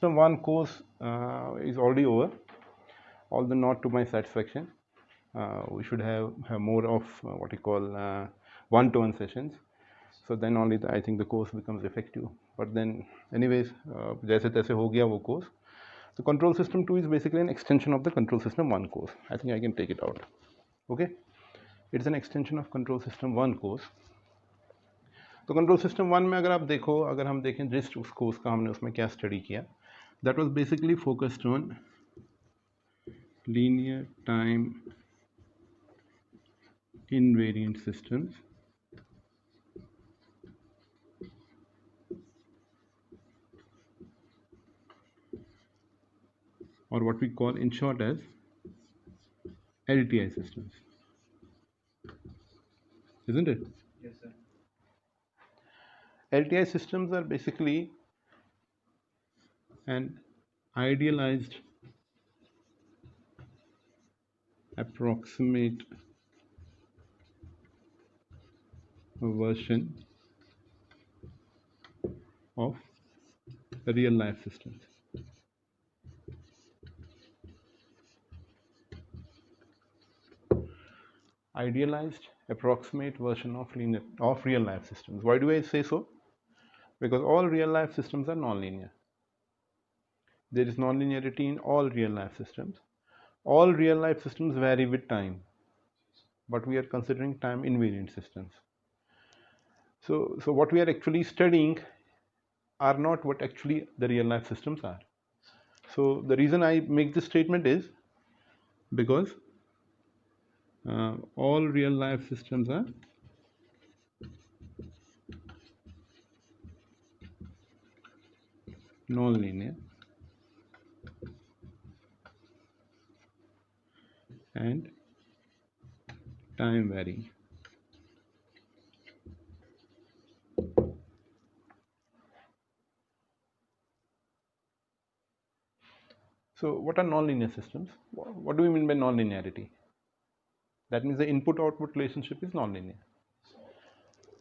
So one course is already over, although not to my satisfaction. We should have more of what you call one-to-one sessions. So then only I think the course becomes effective. But then, anyways, जैसे तैसे हो गया वो course. So control system 2 is basically an extension of the control system 1 course. I think I can take it out. Okay, it's an extension of control system 1 course. तो control system 1 में अगर आप देखो, अगर हम देखें जिस उस कोर्स का हमने उसमें क्या स्टडी किया, that was basically focused on linear time invariant systems or what we call in short as LTI systems, isn't it? Yes, sir. LTI systems are basically an idealized approximate version of real life systems. Idealized approximate version of real life systems. Why do I say so? Because all real life systems are nonlinear. There is nonlinearity in all real life systems. All real life systems vary with time, but we are considering time invariant systems. So what we are actually studying are not what actually the real life systems are. So the reason I make this statement is because all real life systems are nonlinear and time varying. So what are nonlinear systems? What do we mean by nonlinearity? That means the input-output relationship is nonlinear.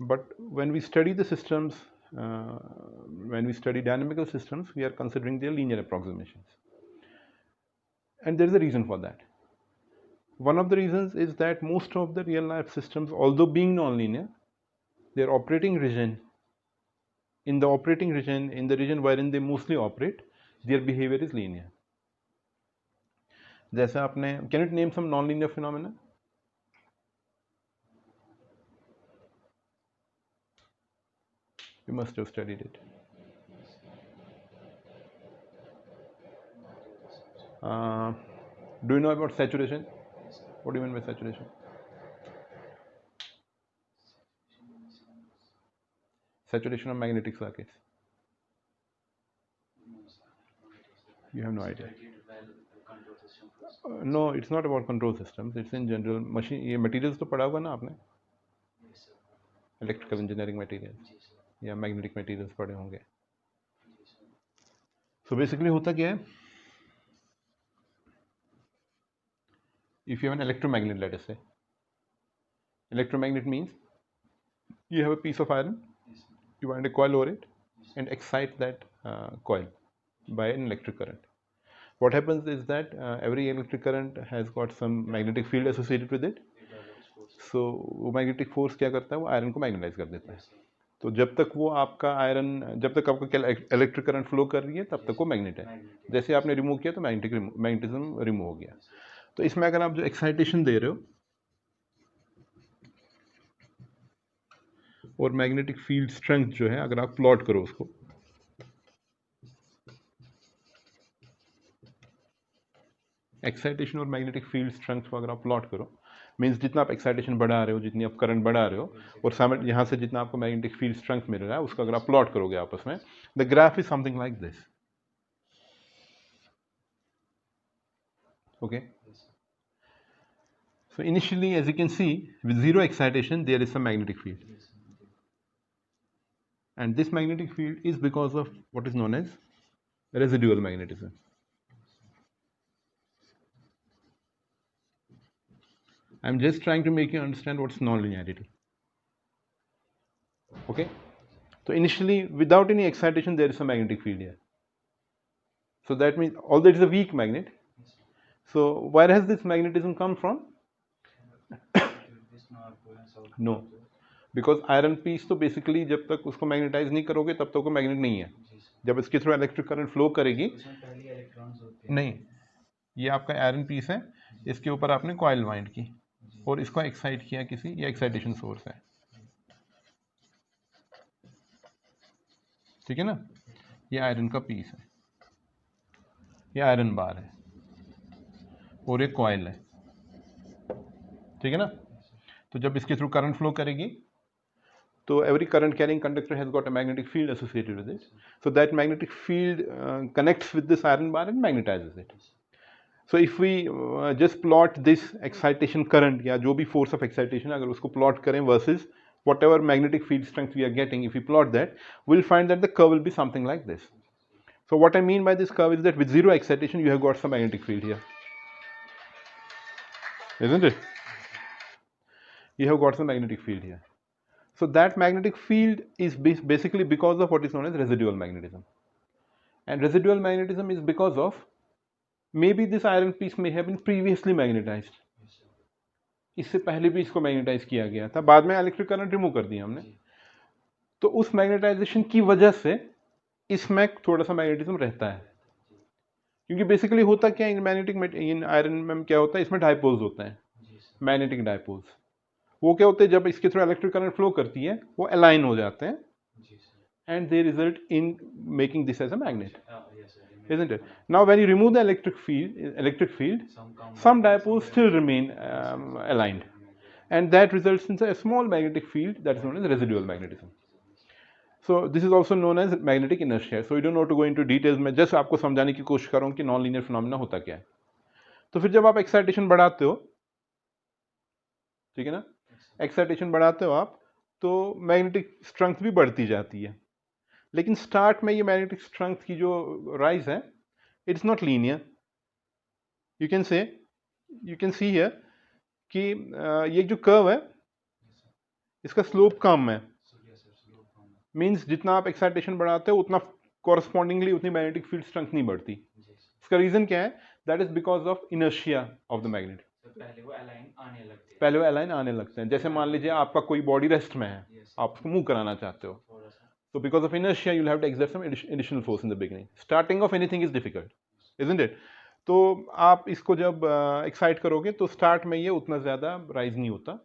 But when we study the systems, when we study dynamical systems, we are considering their linear approximations. And there is a reason for that. One of the reasons is that most of the real life systems, although being nonlinear, their operating region, in the region wherein they mostly operate, their behavior is linear. जैसे आपने, can you name some nonlinear phenomena? You must have studied it. Do you know about saturation? What do you mean by saturation? Saturation of magnetic circuits. You have no idea. No, it's not about control systems. It's in general machine. ये materials तो पढ़ा होगा ना आपने? Electrical engineering materials या magnetic materials पढ़े होंगे. So basically होता क्या है? If you have an electromagnet, let us say, electromagnet means you have a piece of iron, you wind a coil over it and excite that coil by an electric current. What happens is that every electric current has got some magnetic field associated with it. So वो magnetic force क्या करता है, वो iron को magnetise कर देता है. तो जब तक वो आपका आयरन, जब तक आपका इलेक्ट्रिक करंट फ्लो कर रही है तब तक वो मैग्नेट है. जैसे आपने रिमूव किया तो मैग्नेटिज्म रिमूव हो गया. तो इसमें अगर आप जो एक्साइटेशन दे रहे हो और मैग्नेटिक फील्ड स्ट्रेंथ जो है, अगर आप प्लॉट करो उसको, एक्साइटेशन और मैग्नेटिक फील्ड स्ट्रेंथ को अगर आप प्लॉट करो, मीन्स जितना आप एक्साइटेशन बढ़ा रहे हो, जितनी आप करंट बढ़ा रहे हो, और यहाँ से जितना आपको मैग्नेटिक फील्ड स्ट्रेंथ मिल रहा है, उसका अगर आप प्लॉट करोगे आपस में, the graph is something like this. Okay. So initially, as you can see, with zero excitation, there is some magnetic field. And this magnetic field is because of what is known as residual magnetism. I'm just trying to make you understand what's nonlinearity. Okay. So initially, without any excitation, there is a magnetic field here. So that means, although it is a weak magnet, so where has this magnetism come from? No, because iron piece तो basically जब तक उसको magnetise नहीं करोगे तब तक वो magnet नहीं है. जब इसके थ्रू इलेक्ट्रिक करंट फ्लो करेगी, नहीं, ये आपका आयरन पीस है, इसके ऊपर आपने कॉइल वाइंड की और इसको एक्साइट किया किसी, ये एक्साइटेशन सोर्स है, ठीक है ना. ये आयरन का पीस है, ये आयरन बार है और एक कॉइल है, ठीक है ना. तो जब इसके थ्रू करंट फ्लो करेगी तो every current carrying conductor has got a magnetic field associated with it. So that magnetic field connects with this iron bar and magnetizes it. So if we just plot this excitation current या जो भी force of excitation अगर उसको plot करें versus whatever magnetic field strength we are getting, if we plot that, we'll find that the curve will be something like this. So what I mean by this curve is that with zero excitation you have got some magnetic field here, isn't it? You have got some magnetic field here. So that magnetic field is basically because of what is known as residual magnetism. And residual magnetism is because of maybe this iron piece may have been previously magnetized. इससे पहले भी इसको magnetise किया गया था, बाद में electric current remove कर दिया हमने, तो उस मैग्नेटाइजेशन की वजह से इसमें थोड़ा सा मैग्नेटिज्म रहता है. क्योंकि बेसिकली होता क्या इन मैग्नेटिक इन आयरन में क्या होता है, इसमें डायपोल्स होते हैं, मैग्नेटिक डायपोल्स. वो क्या होते हैं जब इसके थ्रू इलेक्ट्रिक करंट फ्लो करती है वो अलाइन हो जाते हैं and they result in making this as a magnet, isn't it? Now when you remove the electric field, some dipoles still remain aligned, and that results in a small magnetic field that is known as residual magnetism. So this is also known as magnetic inertia. So you don't know to go into details. मैं just आपको समझाने की कोशिश कर रहा हूँ कि non linear phenomena होता क्या है. तो फिर जब आप एक्साइटेशन बढ़ाते हो, ठीक है ना, एक्साइटेशन बढ़ाते हो आप, तो मैग्नेटिक स्ट्रेंथ भी बढ़ती जाती है. लेकिन स्टार्ट में ये मैग्नेटिक स्ट्रेंथ की जो राइज है, it's not linear. You can see here कि ये जो कर्व है इसका स्लोप कम है. मींस जितना आप एक्साइटेशन बढ़ाते हो उतना कॉरस्पॉन्डिंगली उतनी मैग्नेटिक फील्ड स्ट्रेंथ नहीं बढ़ती. इसका रीजन क्या है? That is because of inertia of the magnet. पहले वो अलाइन आने लगते हैं. जैसे मान लीजिए आपका कोई बॉडी रेस्ट में है, आप उसको मूव कराना चाहते हो, so because of inertia you'll have to exert some additional force in the beginning. Starting of anything is difficult, isn't it? तो आप इसको जब एक्साइट करोगे तो स्टार्ट में ये उतना ज़्यादा राइज नहीं होता.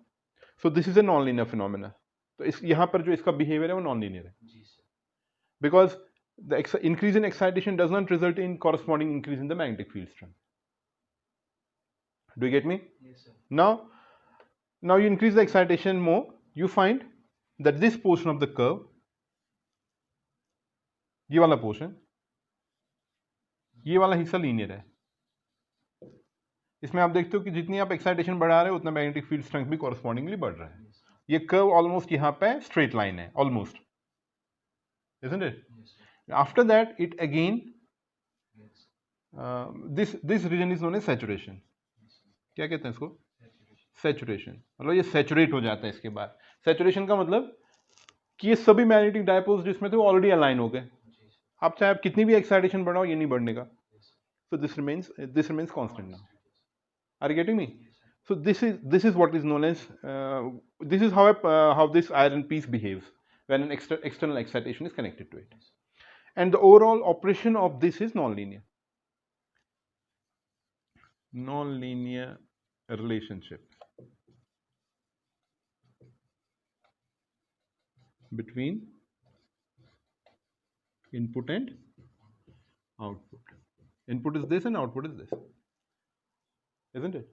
So this is a non linear phenomena. तो इस यहाँ पर जो इसका बिहेवियर है वो नॉन लीनियर है, because the increase in excitation does not result in corresponding increase in the magnetic field strength. Do you get me? Now you increase the excitation more, you find that this portion of the curve, ये वाला portion, ये वाला हिस्सा linear है. इसमें आप देखते हो कि जितनी आप एक्साइटेशन बढ़ा रहे हो उतना मैग्नेटिक फील्ड स्ट्रेंथ भी कॉरस्पॉन्डिंगली बढ़ रहा है. ये कर्व ऑलमोस्ट यहाँ पे स्ट्रेट लाइन है, almost, isn't it? After that it again this region is known as saturation. क्या कहते हैं इसको? सैचुरेशन. मतलब ये सैचुरेट हो जाता है. इसके बाद सैचुरेशन का मतलब कि ये सभी मैग्नेटिक डायपोल्स जिसमें थे वो ऑलरेडी अलाइन हो गए. आप चाहे आप कितनी भी एक्साइटेशन बढ़ाओ ये नहीं बढ़ने का. So this remains constant now. Are you getting me? So this is what is known as this is how this iron piece behaves when an external excitation is connected to it, and the overall operation of this is non-linear. Non-linear relationship between input and output. Input is this and output is this, isn't it?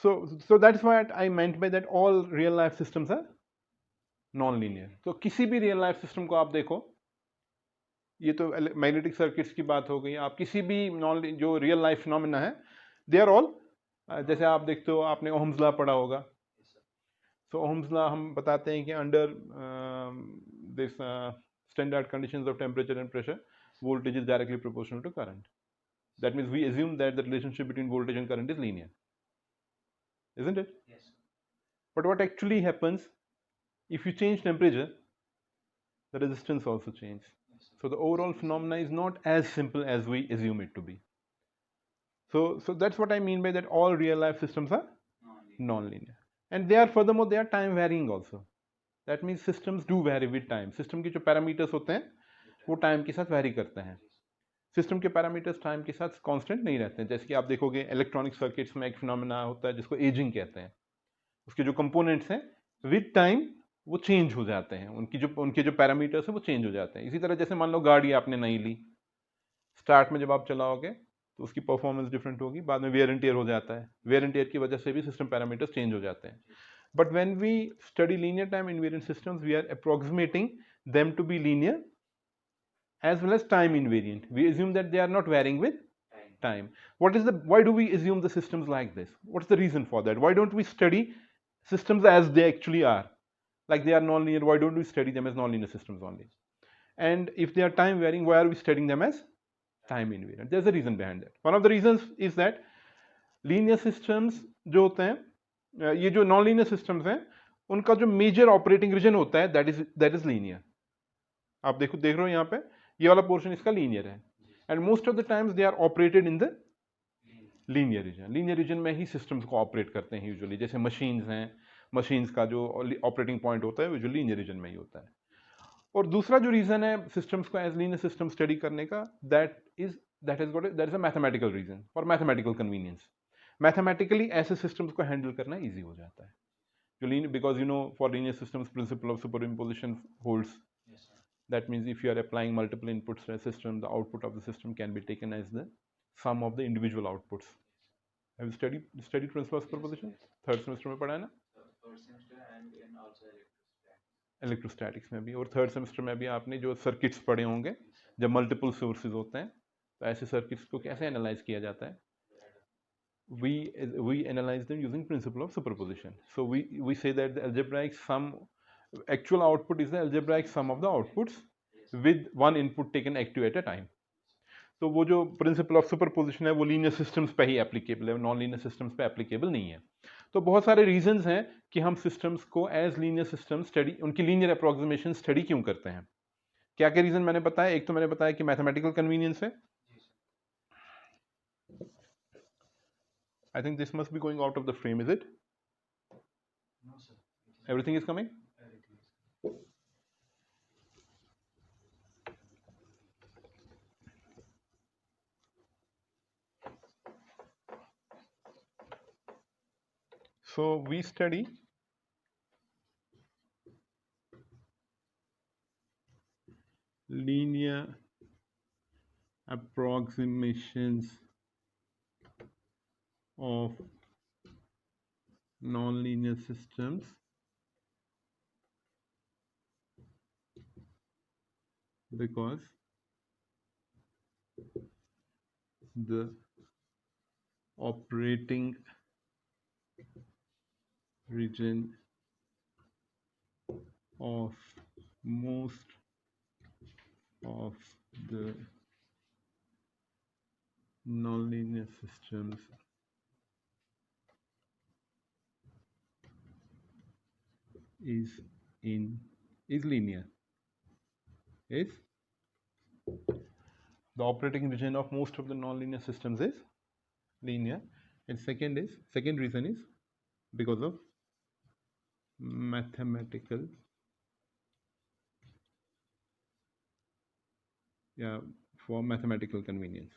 So that's what I meant by that all real life systems are non-linear. तो किसी भी real life system को आप देखो, ये तो magnetic circuits की बात हो गई, आप किसी भी जो रियल लाइफ फिनोमेना है दे आर ऑल, जैसे आप देखते हो आपने ओहम्स लॉ पढ़ा होगा. सो ओहम्स लॉ हम बताते हैं कि under this standard conditions of temperature and pressure voltage is directly proportional to current. That means we assume that the relationship between voltage and current is linear, isn't it? Yes. But what actually happens if you change temperature, the resistance also changes. Yes. So the overall phenomena is not as simple as we assume it to be. So that's what I mean by that all real life systems are non-linear. And they are furthermore they are time varying also. That means systems do vary with time. System के जो parameters होते हैं वो time के साथ vary करते हैं. System के पैरामीटर्स टाइम के साथ कांस्टेंट नहीं रहते हैं. जैसे कि आप देखोगे इलेक्ट्रॉनिक सर्किट्स में एक फिनोमेना होता है जिसको एजिंग कहते हैं. उसके जो कंपोनेंट्स हैं विद टाइम वो चेंज हो जाते हैं. उनके जो पैरामीटर्स हैं वो चेंज हो जाते हैं. इसी तरह जैसे मान लो गाड़ी आपने नई ली, स्टार्ट में जब आप चलाओगे तो उसकी परफॉर्मेंस डिफरेंट होगी, बाद में वेयर एंड टेयर हो जाता है. वेयर एंड टेयर की वजह से भी सिस्टम पैरामीटर्स चेंज हो जाते हैं. But when we study linear time invariant systems we are approximating them to be linear as well as time invariant. We assume that they are not varying with time. Why do we assume the systems like this? What's the reason for that? Why don't we study systems as they actually are? Like they are non-linear, why don't we study them as non-linear systems only? And if they are time varying, why are we studying them as time invariant? There's a reason behind that. One of the reasons is that linear systems जो होते हैं, ये जो non-linear systems हैं, उनका जो major operating region होता है that is linear. आप देख रहे हो यहाँ पे ये वाला पोर्शन इसका लीनियर है. And most of the times they are operated in the linear region. Linear region में ही सिस्टम्स को ऑपरेट करते हैं यूजुअली. जैसे मशीन्स हैं, मशीन्स का जो ऑपरेटिंग पॉइंट होता है वो जो लीनियर रीजन में ही होता है. और दूसरा जो रीजन है सिस्टम्स को एज लीनियर सिस्टम स्टडी करने का, that is a mathematical reason for mathematical convenience. Mathematically ऐसे सिस्टम्स को हैंडल करना ईजी हो जाता है. जो because you know for linear systems principle of superposition holds. That means if you are applying multiple inputs to a system, the output of the system can be taken as the sum of the individual outputs. Have you studied principle of superposition? Third semester में पढ़ा है ना? Third semester and also electrostatics में भी. और third semester में भी आपने जो circuits पढ़े होंगे, जब multiple sources होते हैं, तो ऐसे circuits को कैसे analyze किया जाता है? We analyze them using principle of superposition. So we say that the algebraic sum, actual output is the algebraic sum of the outputs with one input taken active at a time. तो वो जो principle of superposition है वो linear systems पे ही applicable है, non linear systems पे applicable नहीं है. तो बहुत सारे रीजंस हैं कि हम सिस्टम्स को एज लीनियर सिस्टम स्टडी, उनकी लीनियर अप्रोक्सीमेशन स्टडी क्यों करते हैं. क्या क्या रीजन मैंने बताया? एक तो मैंने बताया कि मैथमेटिकल कन्वीनियंस है. I think this must be going out of the frame. Is it? No sir, everything is coming. So we study linear approximations of nonlinear systems because the operating region of most of the nonlinear systems is linear. Is the operating region of most of the nonlinear systems is linear. And second reason is because of mathematical for mathematical convenience.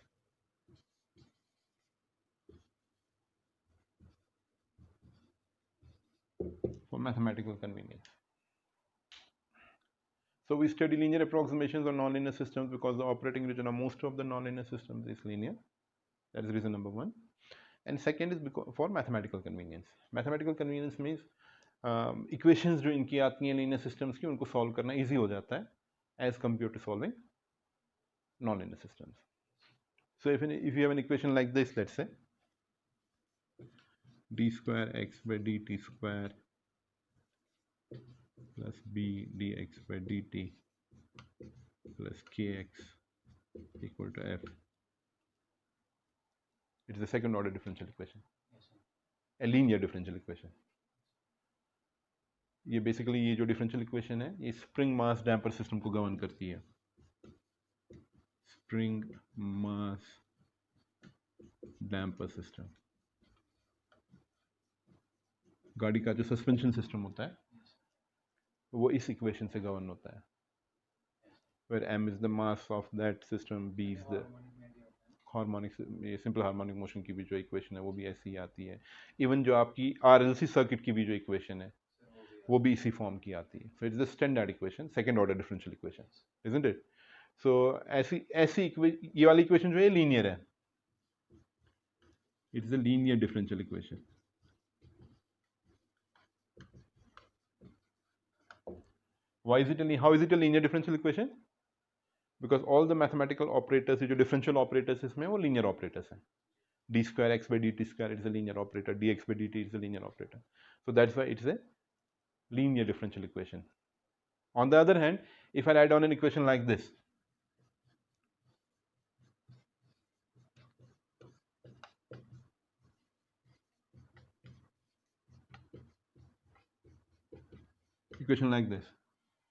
For mathematical convenience. So we study linear approximations of nonlinear systems because the operating region of most of the nonlinear systems is linear. That is reason number one. And second is because for mathematical convenience. Mathematical convenience means equations जो इनकी आती हैं linear systems की, उनको solve करना easy हो जाता है as compared to solving nonlinear systems. So if you have an equation like this, let's say d square x by dt square plus b dx by dt plus kx equal to f. It is a second order differential equation. Yes, a linear differential equation. ये basically ये जो differential equation है ये spring mass damper system को govern करती है. Spring mass damper system, गाड़ी का जो सस्पेंशन सिस्टम होता है वो इस इक्वेशन से गवर्न होता है, where m is the mass of that system, b is the harmonic, ये सिंपल हार्मोनिक मोशन की भी जो इक्वेशन है वो भी ऐसी ही आती है। इवन जो आपकी आरएलसी सर्किट की भी जो इक्वेशन है वो भी इसी फॉर्म की आती है। So it's the standard equation, second order differential equation, isn't it? So ऐसी ऐसी ये वाली इक्वेशन जो है लीनियर है, it's the linear differential equation. Why is it how is it a linear differential equation? Because all the mathematical operators, जो differential operators इसमें वो linear operators हैं. d square x by dt square, it's a linear operator. dx by dt is a linear operator. So that's why it's a linear differential equation. On the other hand, if I write down an equation like this,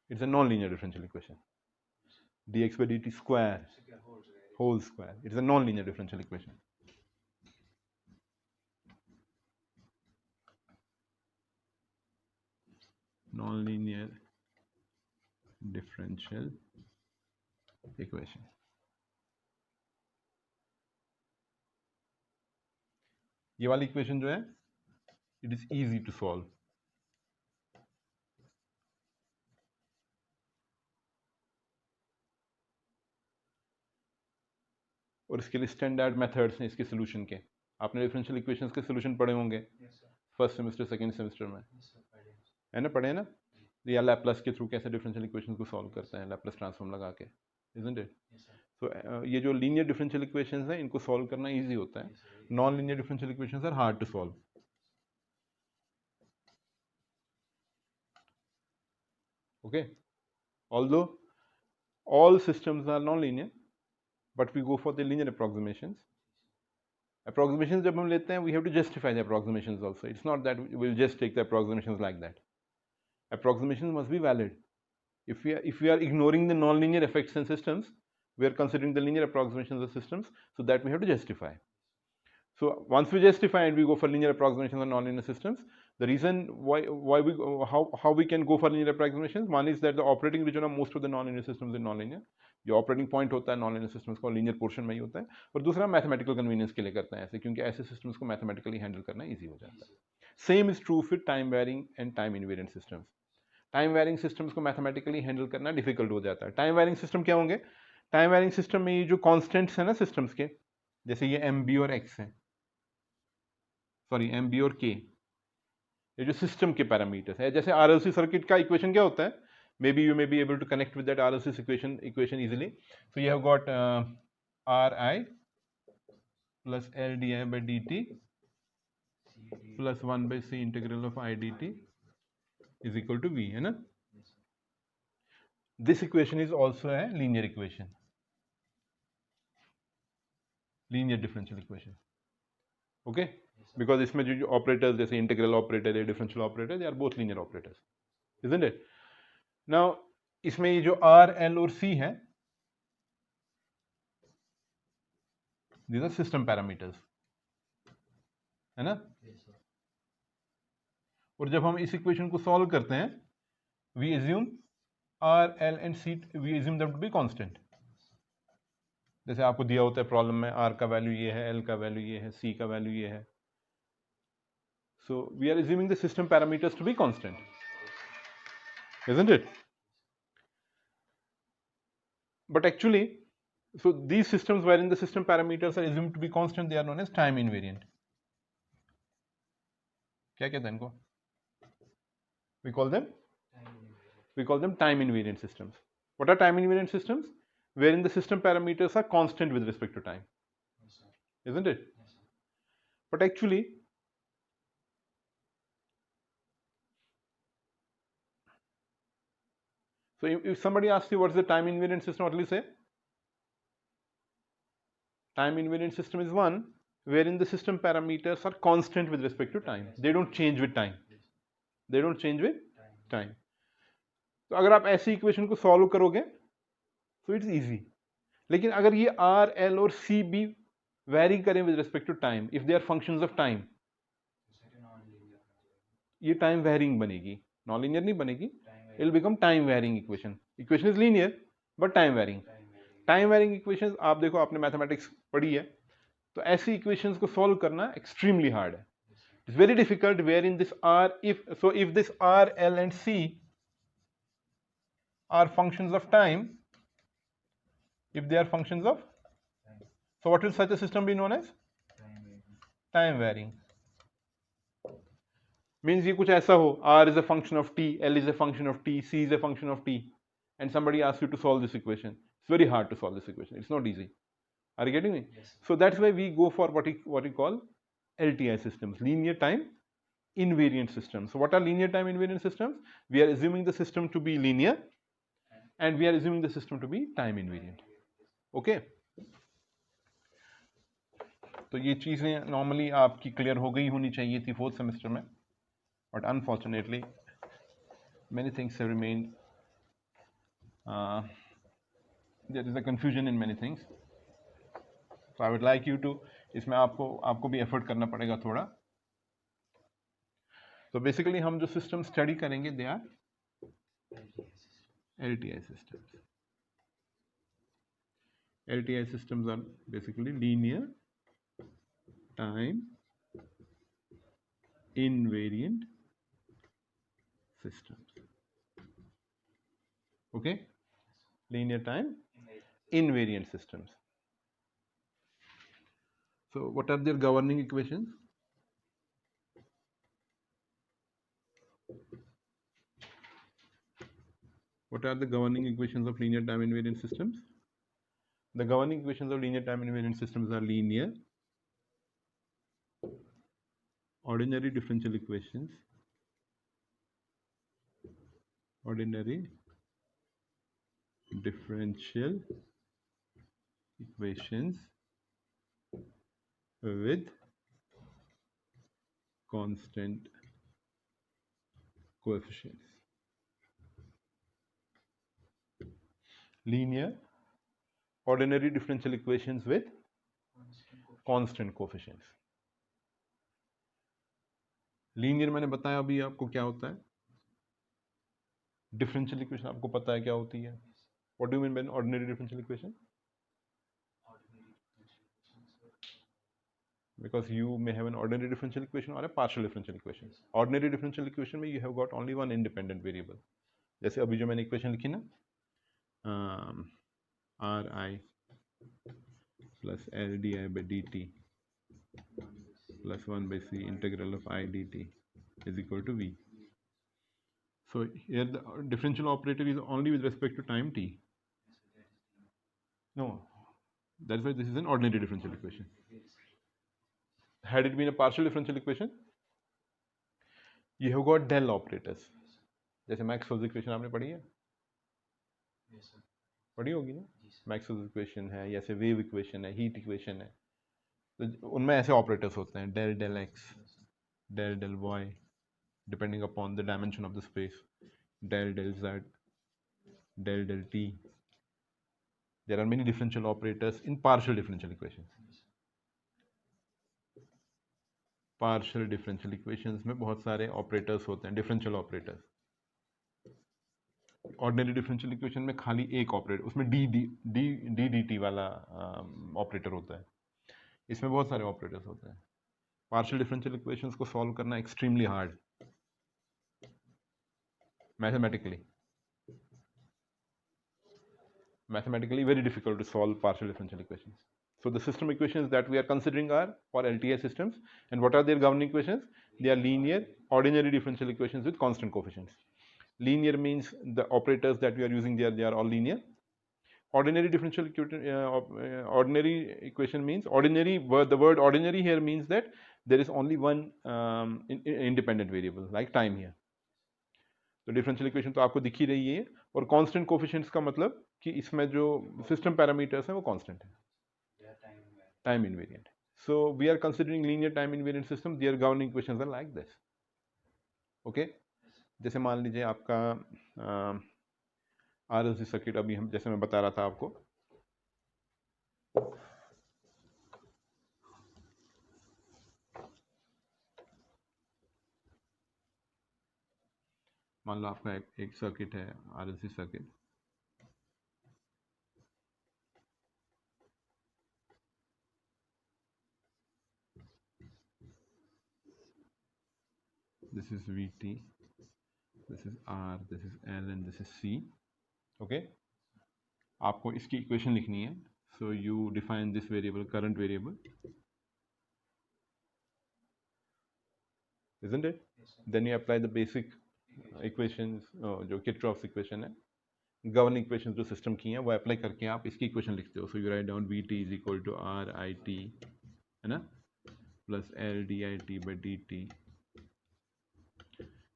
it's a non-linear differential equation. dx by dt square whole square, it's a non-linear differential equation. Non-linear differential equation. ये वाली equation जो है it is easy to solve. और इसके लिए standard methods हैं इसके solution के। आपने डिफरेंशियल इक्वेशंस के सोल्यूशन पढ़े होंगे फर्स्ट सेमेस्टर सेकंड सेमेस्टर में, है ना? पढ़े ना? या लैप्लास के थ्रू कैसे डिफरेंशियल इक्वेशंस को सॉल्व करते हैं, लैप्लास ट्रांसफॉर्म लगा के, इजंट इट? सो ये जो लीनियर डिफरेंशियल इक्वेशंस हैं इनको सॉल्व करना इजी होता है, non linear differential equations are hard to solve. Okay, although all systems are non-linear, but we go for the linear approximations. Approximations जब हम लेते हैं, we have to justify the approximations also. It's not that we'll just take the approximations like that. Approximations must be valid. If we are ignoring the non-linear effects in systems, we are considering the linear approximations of systems, so that we have to justify. So once we justify and we go for linear approximations of non-linear systems, the reason why we how we can go for linear approximations, one is that the operating region of most of the non-linear systems is non-linear. जो operating point होता है non linear systems का linear portion में ही होता है, और दूसरा mathematical convenience के लिए करते हैं ऐसे, क्योंकि ऐसे सिस्टम्स को मैथमेटिकली हैंडल करना इजी हो जाता है। Same is true for time varying and time invariant systems. Time varying systems को मैथमेटिकली हैंडल करना डिफिकल्ट हो जाता है। टाइम वेरिंग सिस्टम क्या होंगे? टाइम वेरिंग सिस्टम में ये जो कॉन्स्टेंट्स हैं ना सिस्टम्स के, जैसे ये एम बी और एक्स हैं, सॉरी एम बी और के, ये जो सिस्टम के पैरामीटर्स है, जैसे आरएलसी सर्किट का इक्वेशन क्या होता है, maybe you may be able to connect with that RLC equation easily. So you have got Ri plus L di by dt plus 1 by c integral of I dt is equal to V, है ना? This equation is also a linear equation, linear differential equation. Okay, because इसमें जो operators जैसे integral operator या differential operator, they are both linear operators, isn't it? Now इसमें ये जो R, L और C है, these are system parameters, है ना? और जब हम इस इक्वेशन को सॉल्व करते हैं, we assume R, L and C, we assume them to be constant. जैसे आपको दिया होता है प्रॉब्लम में, R का वैल्यू ये है, L का वैल्यू ये है, C का वैल्यू ये है. So we are assuming the system parameters to be constant, isn't it? But actually, so these systems wherein the system parameters are assumed to be constant, they are known as time invariant. क्या कहते हैं इनको? We call them time invariant systems. What are time invariant systems? Wherein the system parameters are constant with respect to time, isn't it? But actually, so if somebody asks you what's the time invariant system, what will you say? Time invariant system is one wherein the system parameters are constant with respect to time. They don't change with time. They don't change with time. तो अगर आप ऐसी equation को solve करोगे, so it's easy. लेकिन अगर ये R, L और C भी वैरी करें with respect to time, if they are functions of time, ये टाइम वेरिंग बनेगी, नॉन लीनियर नहीं बनेगी, it will become time varying equation. Equation is linear but time varying. Time varying equations आप देखो, आपने mathematics पढ़ी है, तो ऐसी इक्वेशंस को सॉल्व करना एक्सट्रीमली हार्ड है. It's very difficult where in this R, if this R, L and C are functions of time, if they are functions of, so what will such a system be known as? Time varying. Means ये कुछ ऐसा हो, R is a function of t, L is a function of t, C is a function of t, and somebody asks you to solve this equation. It's very hard to solve this equation. It's not easy. Are you getting me? Yes. So that's why we go for what we call LTI systems, linear time invariant systems. So what are linear time invariant systems? We are assuming the system to be linear, and we are assuming the system to be time invariant. Okay. तो ये चीज़ें normally आपकी clear हो गई होनी चाहिए थी fourth semester में, but unfortunately many things have remained, there is a confusion in many things, so I would like you to, इसमें आपको भी एफर्ट करना पड़ेगा थोड़ा. तो बेसिकली हम जो सिस्टम स्टडी करेंगे they are LTI systems. LTI systems are basically linear time invariant systems. Okay, linear time invariant systems. So what are their governing equations? What are the governing equations of linear time invariant systems? The governing equations of linear time invariant systems are linear ordinary differential equations, ordinary differential equations with constant coefficients. Linear ordinary differential equations with constant coefficients. Linear मैंने बताया अभी आपको क्या होता है. Differential equation आपको पता है क्या होती है. What do you mean by ordinary differential equation? Because you may have an ordinary differential equation or a partial differential equation. Ordinary differential equation में you have got only one independent variable. जैसे अभी जो मैंने equation लिखी ना, Ri plus L di by dt plus 1 by c integral of I dt is equal to V. So here the differential operator is only with respect to time t. No, that's why this is an ordinary differential equation. Had it been a partial differential equation, you have got del operators. जैसे Maxwell's equation आपने पढ़ी है? पढ़ी होगी ना. Maxwell's equation है, जैसे wave equation है, हीट इक्वेशन है, तो उनमें ऐसे ऑपरेटर्स होते हैं, del del X, del del Y, depending upon the dimension of the space, del del Z, del del T. There are many differential operators in partial differential equations. Partial differential equations में बहुत सारे operators होते हैं, differential operators. Ordinary differential equation में खाली एक operator, उसमें D T वाला ऑपरेटर होता है. इसमें बहुत सारे ऑपरेटर्स होते हैं. पार्शियल डिफरेंशियल इक्वेशंस को सॉल्व करना extremely hard mathematically very difficult to solve partial differential equations. So the system equations that we are considering are for LTI systems, and what are their governing equations? They are linear ordinary differential equations with constant coefficients. Linear means the operators that we are using there, they are all linear. Ordinary differential ordinary equation means ordinary word, the word ordinary here means that there is only one independent variable like time here. तो differential equation तो आपको दिख ही रही है. और constant coefficients का मतलब कि इसमें जो सिस्टम पैरामीटर्स हैं वो कांस्टेंट है, time invariant. So we are considering linear time invariant system. There governing equations are like this. Okay, जैसे मान लीजिए आपका RLC सर्किट, अभी हम जैसे मैं बता रहा था आपको, मान लो आपका एक सर्किट है, RLC circuit. This is VT, this is R, this is L and this is C। Okay, आपको इसकी इक्वेशन लिखनी है। So you define this variable, current variable, isn't it? Then you apply the basic equations, जो Kirchhoff's equation है, governing equation जो system की हैं वो अप्लाई करके आप इसकी इक्वेशन लिखते हो। So you write down VT is equal to RIT, है ना, plus LdIT/dt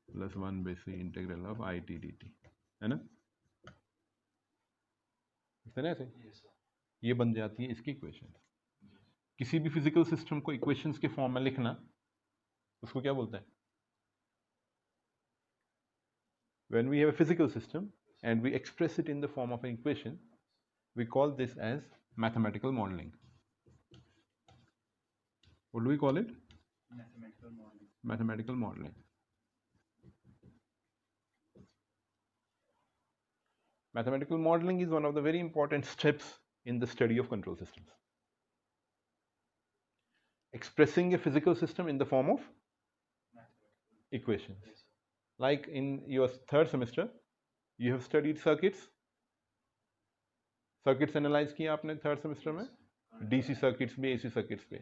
plus 1/c integral of IT/dt, है ना, इस तरह से ये बन जाती है इसकी इक्वेशन। किसी भी फिजिकल सिस्टम को इक्वेशंस के फॉर्म में लिखना, उसको क्या बोलते हैं? When we have a physical system and we express it in the form of an equation, we call this as mathematical modeling. What do we call it? Mathematical modeling. Mathematical modeling. Mathematical modeling is one of the very important steps in the study of control systems. Expressing a physical system in the form of equations. Yes. Like in your third semester, you have studied circuits. Circuits analyze किया आपने third semester में, DC circuits भी, AC circuits भी,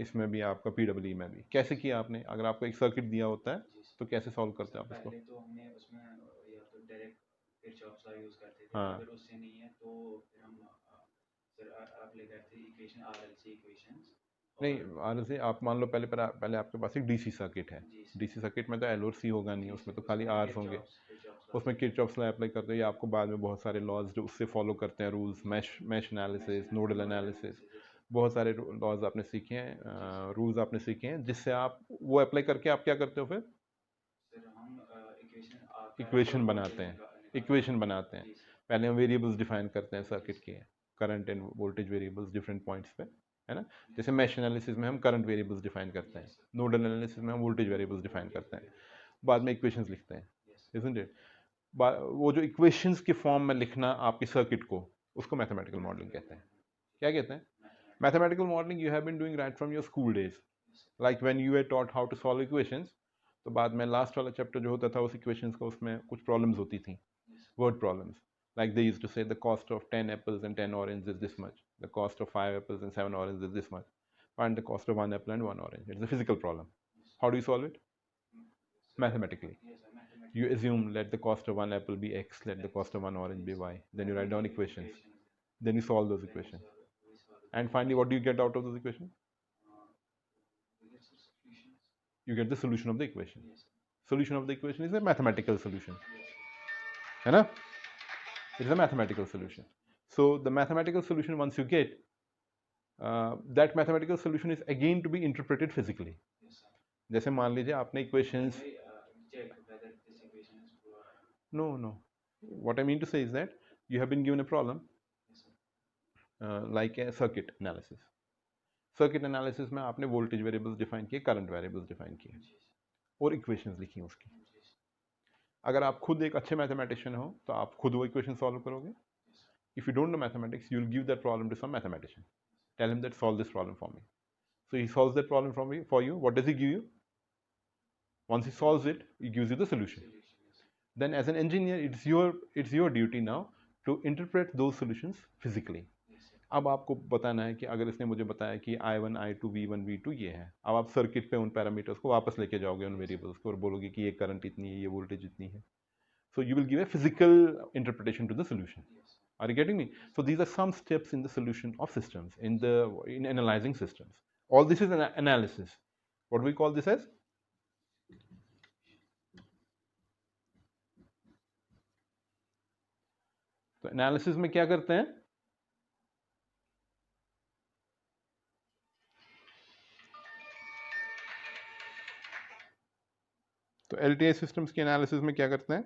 इसमें भी आपका PWE में भी। कैसे किया आपने? अगर आपको एक सर्किट दिया होता है तो कैसे सॉल्व करते हैं आप उसको? पहले तो हमने उसमें या तो डायरेक्ट किरचॉफ्स लॉ यूज करते थे, हाँ। अगर उससे नहीं है तो फिर हम फिर अप्लाई करते हैं इक्वेशन, आरएलसी इक्वेशंस। नहीं, आरएलसी आप मान लो पहले आपके पास एक DC सर्किट है। DC सर्किट में तो L और C होगा नहीं, उसमें तो खाली R's होंगे। उसमें किरचॉफ्स लॉ अप्लाई करते हो, या आपको बाद में बहुत सारे लॉज जो उससे फॉलो करते हैं, rules, mesh analysis, nodal analysis, बहुत सारे लॉज आपने सीखे हैं, रूल्स आपने सीखे हैं, जिससे आप वो अप्लाई करके आप क्या करते हो? फिर इक्वेशन बनाते हैं, इक्वेशन बनाते हैं। पहले हम वेरिएबल्स डिफाइन करते हैं सर्किट के, current end voltage variables different points पे, है ना। जैसे मैश एनालिसिस में हम करंट वेरिएबल्स डिफाइन करते हैं, नोडल एनालिसिस में हम वोल्टेज वेरिएबल्स डिफाइन करते हैं, बाद में इक्वेशंस लिखते हैं, isn't it? वो जो इक्वेशंस के फॉर्म में लिखना आपकी सर्किट को, उसको मैथमेटिकल मॉडलिंग कहते हैं। क्या कहते हैं? Mathematical modelling you have been doing right from your school days, like when you were taught how to solve equations. तो बाद में लास्ट वाला चैप्टर जो होता था उस इक्वेशंस का, उसमें कुछ प्रॉब्लम्स होती थी, word problems, like they used to say the cost of 10 apples and 10 oranges is this much, the cost of 5 apples and 7 oranges is this much, find the cost of 1 apple and 1 orange. It's a physical problem. How do you solve it? Mathematically. You assume let the cost of 1 apple be x, let the cost of 1 orange be y, then you write down equations, then you solve those equations, and finally what do you get out of those equations? You get the solution of the equation. Solution of the equation is a mathematical solution, है ना? It is a mathematical solution. So the mathematical solution, once you get, that mathematical solution is again to be interpreted physically. जैसे मान लीजिए आपने equations, no, what I mean to say is that you have been given a problem, like a circuit analysis. Circuit analysis में आपने voltage variables define किए, current variables define किए, और equations लिखी उसकी। अगर आप खुद एक अच्छे mathematician हो तो आप खुद वो equation solve करोगे। If you don't know mathematics, you will give that problem to some mathematician. Tell him that solve this problem for me. So he solves that problem for you. What does he give you? Once he solves it, he gives you the solution. Then as an engineer, it's your duty now to interpret those solutions physically. अब आपको बताना है कि अगर इसने मुझे बताया कि I1, I2, V1, V2 ये है, अब आप सर्किट पे उन पैरामीटर्स को वापस लेके जाओगे, उन वेरिएबल्स को, और बोलोगे कि ये करंट इतनी है, ये वोल्टेज इतनी है। So you will give a physical interpretation to the solution. Are you getting me? So these are some steps in the solution of systems, in analyzing systems. All this is an analysis. What do we call this as? तो analysis में क्या करते हैं? तो LTI systems के analysis में क्या करते हैं?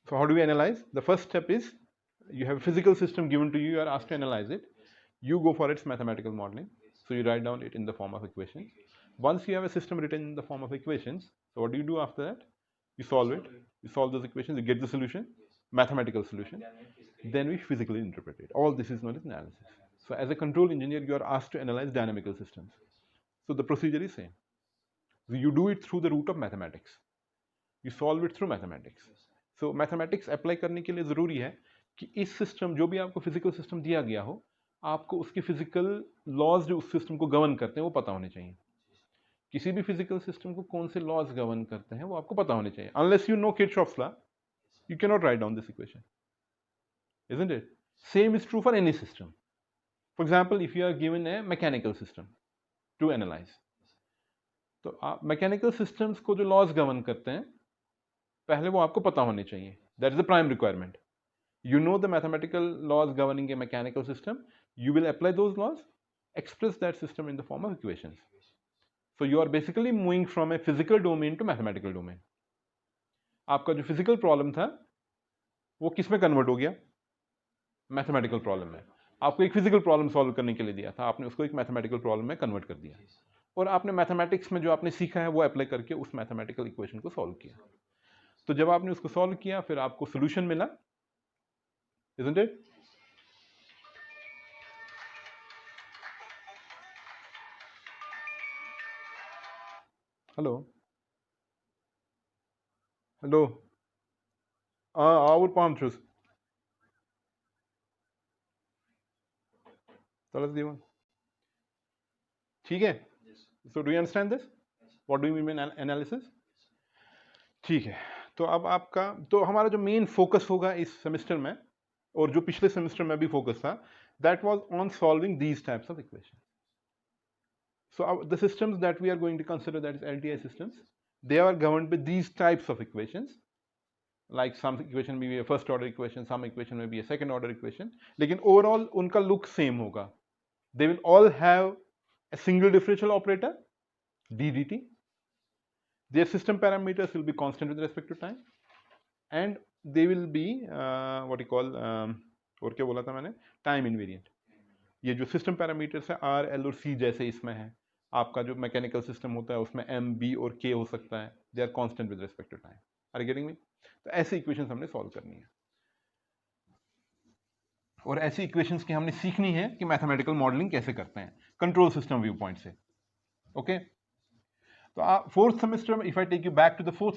So how do we analyze? The first step is you have a physical system given to you, you are asked to analyze it. You go for its mathematical modeling. So you write down it in the form of equations. Once you have a system written in the form of equations, so what do you do after that? You solve it. You solve those equations, you get the solution, mathematical solution. Then we physically interpret it. All this is known as analysis. So as a control engineer, you are asked to analyze dynamical systems. So the procedure is same. So you do it through the route of mathematics. You solve it through mathematics. So mathematics apply करने के लिए ज़रूरी है कि इस system जो भी आपको फिजिकल सिस्टम दिया गया हो, आपको उसके फिजिकल लॉज जो उस सिस्टम को गवर्न करते हैं वो पता होने चाहिए. किसी भी फिजिकल सिस्टम को कौन से लॉज गवर्न करते हैं वो आपको पता होने चाहिए. Unless you know Kirchhoff's law, you cannot write down this equation, isn't it? Same is true for any system. For example, if you are given a mechanical system to analyze, तो आप mechanical systems को जो laws govern करते हैं पहले वो आपको पता होने चाहिए. That is the prime requirement. You know the mathematical laws governing a mechanical system, you will apply those laws, express that system in the form of equations. So you are basically moving from a physical domain to mathematical domain. आपका जो physical problem था वो किस में convert हो गया? Mathematical problem में. आपको एक फिजिकल प्रॉब्लम सॉल्व करने के लिए दिया था, आपने उसको एक मैथमेटिकल प्रॉब्लम में कन्वर्ट कर दिया और आपने मैथमेटिक्स में जो आपने सीखा है वो अप्लाई करके उस मैथमेटिकल इक्वेशन को सॉल्व किया. तो जब आपने उसको सॉल्व किया फिर आपको सोल्यूशन मिला, isn't it? Hello. Hello. Our palm trees. Tell us the one. ठीक है. So do you understand this? What do you mean by analysis? ठीक है. तो अब आपका तो हमारा जो मेन फोकस होगा इस सेमेस्टर में और जो पिछले सेमेस्टर में भी फोकस था, that was on solving these types of equations. So the systems that we are going to consider, that is LTI systems, they are governed by these types of equations. Like some equation may be a first order equation, some equation may be a second order equation, लेकिन overall उनका look same होगा. They will all have a single differential operator, ddt. Their system parameters will be constant with respect to time, and they will be what you call और क्या बोला था मैंने, time invariant. ये जो system parameters है are, L और सी जैसे इसमें है, आपका जो मैकेनिकल सिस्टम होता है उसमें एम, बी और के हो सकता है. They are constant with respect to time. Are you getting me? तो ऐसे इक्वेशंस हमने सॉल्व करनी है और ऐसी इक्वेशंस की हमने सीखनी है कि मैथमेटिकल मॉडलिंग कैसे करते हैं कंट्रोल सिस्टम व्यू पॉइंट से. ओके. तो फोर्थ सेमेस्टर में, if I take you back to the fourth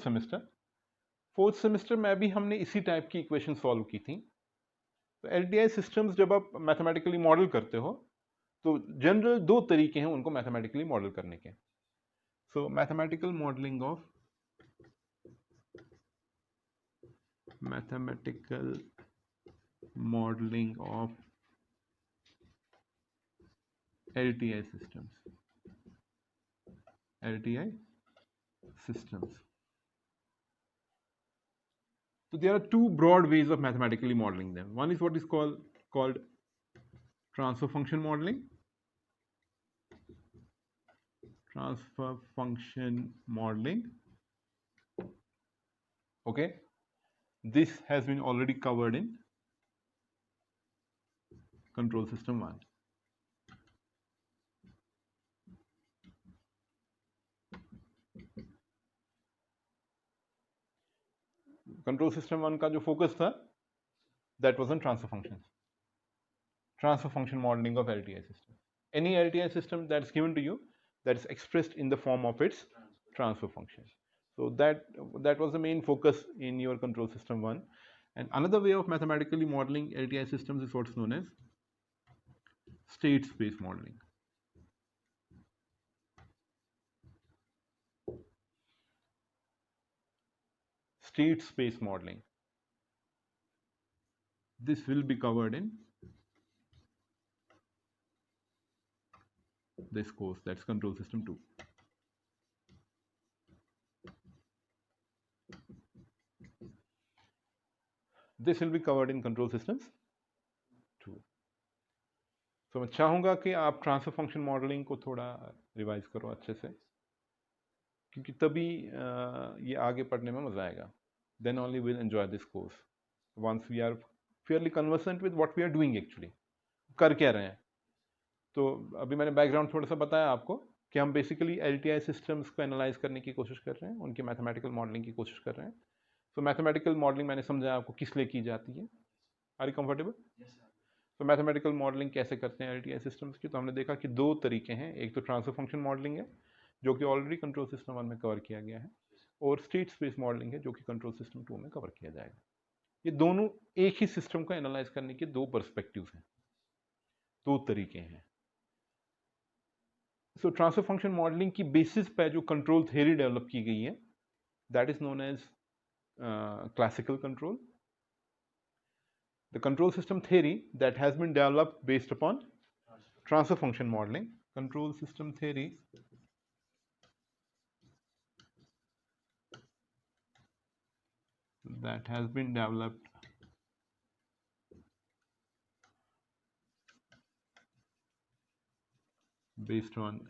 semester में भी हमने इसी टाइप की इक्वेशन सॉल्व की थी. तो एलटीआई सिस्टम्स जब आप मैथमेटिकली मॉडल करते हो तो जनरल दो तरीके हैं उनको मैथमेटिकली मॉडल करने के. सो mathematical modelling of LTI systems. So there are two broad ways of mathematically modeling them. One is what is called transfer function modeling. Okay. This has been already covered in control system 1. Control system 1 का जो focus था, that was on transfer functions. Transfer function modeling of LTI system. Any LTI system that's given to you, that is expressed in the form of its transfer function. So that was the main focus in your control system 1. And another way of mathematically modeling LTI systems is what's known as state space modeling. State space modeling. This will be covered in this course, that's control system 2. This will be covered in control systems 2. So मैं चाहूँगा कि आप transfer function modelling को थोड़ा revise करो अच्छे से, क्योंकि तभी ये आगे पढ़ने में मज़ा आएगा. then only we'll enjoy this course. Once we are fairly conversant with what we are doing actually, कर क्या रहे हैं. तो अभी मैंने बैकग्राउंड थोड़ा सा बताया आपको कि हम बेसिकली LTI सिस्टम्स को एनालाइज करने की कोशिश कर रहे हैं, उनकी मैथमेटिकल मॉडलिंग की कोशिश कर रहे हैं. तो मैथमेटिकल मॉडलिंग मैंने समझा आपको किस लिए की जाती है. Are you comfortable? तो मैथमेटिकल मॉडलिंग कैसे करते हैं LTI सिस्टम्स की, तो हमने देखा कि दो तरीके हैं. एक तो ट्रांसफर फंक्शन मॉडलिंग है जो कि ऑलरेडी कंट्रोल सिस्टम 1 में कवर किया गया है, और स्टेट स्पेस मॉडलिंग है जो कि कंट्रोल सिस्टम 2 में कवर किया जाएगा. ये दोनों एक ही सिस्टम को एनालाइज करने के दो पर्सपेक्टिव्स हैं, दो तरीके हैं. सो ट्रांसफर फंक्शन मॉडलिंग की बेसिस पे जो कंट्रोल थ्योरी डेवलप की गई है, that is known as classical control. The control system theory that has been developed based upon transfer function modeling. Control system theory that has been developed based on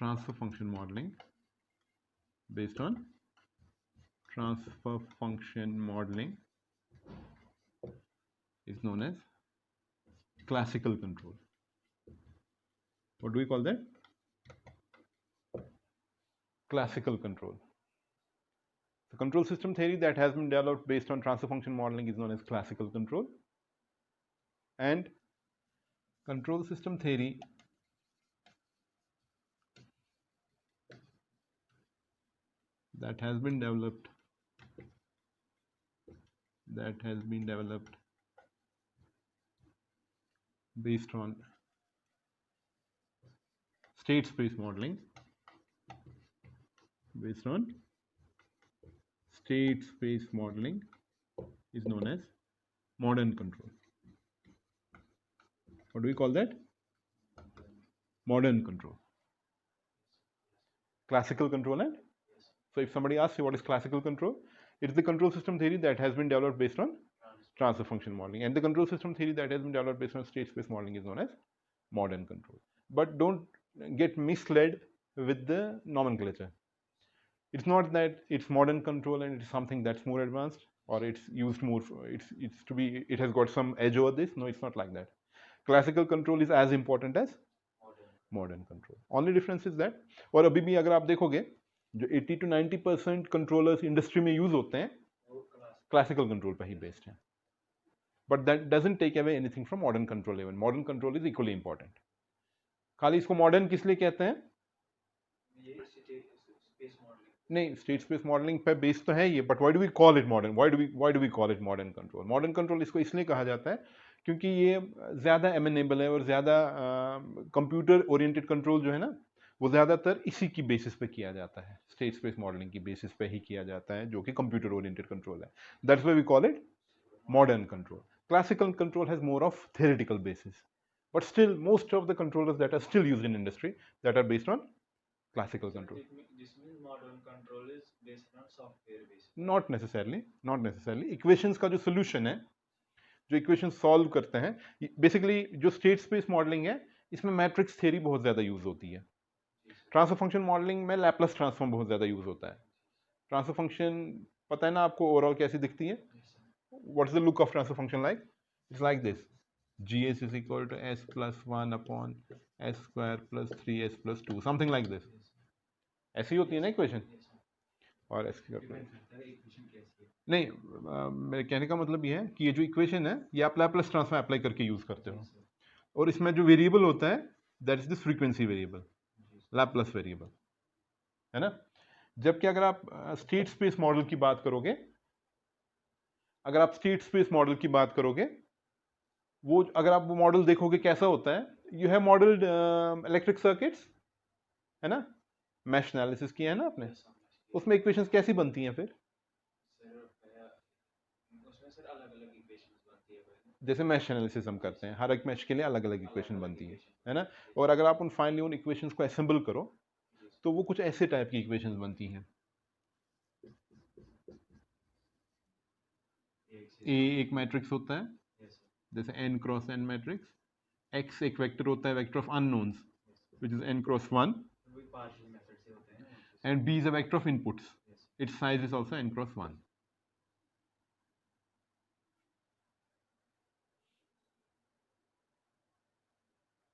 transfer function modeling. Based on transfer function modeling is known as classical control. What do we call that? Classical control. The control system theory that has been developed based on transfer function modeling is known as classical control. And control system theory that has been developed based on state space modeling is known as modern control. What do we call that? Modern control. Classical control. And so if somebody asks you what is classical control, it's the control system theory that has been developed based on transfer function modeling, and the control system theory that has been developed based on state space modeling is known as modern control. But don't get misled with the nomenclature. It's not that it's modern control and it's something that's more advanced, or it's used more, it has got some edge over this. No, it's not like that. Classical control is as important as modern control. Only difference is that, और अभी भी अगर आप देखोगे जो 80 to 90% controllers industry में use होते हैं क्लासिकल कंट्रोल पर ही बेस्ड हैं. But that doesn't take away anything from modern control. Even modern control is equally important. खाली इसको मॉडर्न किस लिए कहते हैं? नहीं, स्टेट स्पेस मॉडलिंग पे बेस्ड तो है ये, but why do we call it modern? Why do we call it modern control? Modern control इसको इसलिए कहा जाता है क्योंकि ये ज़्यादा एमिनेबल है, और ज़्यादा कंप्यूटर ओरिएंटेड कंट्रोल जो है ना, वो ज़्यादातर इसी की बेसिस पे किया जाता है, स्टेट स्पेस मॉडलिंग की बेसिस पे ही किया जाता है, जो कि कंप्यूटर ओरिएंटेड कंट्रोल है. That's why we call it modern control. Classical control has more of theoretical basis, but still most of the controllers that are still used in industry that are based on classical control. This means modern control is based on software basis. Not necessarily. Equations का जो solution है, जो equations solve करते हैं, basically जो state space modeling है, इसमें matrix theory बहुत ज़्यादा यूज होती है. ट्रांसफर फंक्शन मॉडलिंग में लैपलेस ट्रांसफॉर्म बहुत ज़्यादा यूज होता है. ट्रांसफर फंक्शन पता है ना आपको ओवरऑल कैसी दिखती है? What's the look of transfer function like? It's like this. GS is equal to S plus 1 upon S square plus 3S plus 2. Something like this. ऐसी होती है ना इक्वेशन? और ऐसी नहीं, मेरे कहने का मतलब ये है कि ये जो इक्वेशन है ये आप लैपलेस ट्रांसफॉर्म अप्लाई करके यूज करते हो, और इसमें जो वेरिएबल होता है that is the frequency variable, Laplace variable, है ना. जबकि अगर आप स्टेट स्पेस मॉडल की बात करोगे, वो अगर आप वो मॉडल देखोगे कैसा होता है, you have modelled electric circuits, है ना, मैश एनालिसिस किया है ना आपने, उसमें इक्वेशंस कैसी बनती हैं फिर? जैसे मैश एनालिसिस हम करते हैं, हर एक मैश के लिए अलग अलग इक्वेशन बनती है ना. और अगर आप फाइनली उन इक्वेशंस को असेंबल करो तो वो कुछ ऐसे टाइप की इक्वेशंस बनती हैं. ए एक मैट्रिक्स होता है, जैसे n cross n matrix. x एक वेक्टर होता है, vector of unknowns, which is n cross 1, and b is a vector of inputs, Its size is also n cross 1.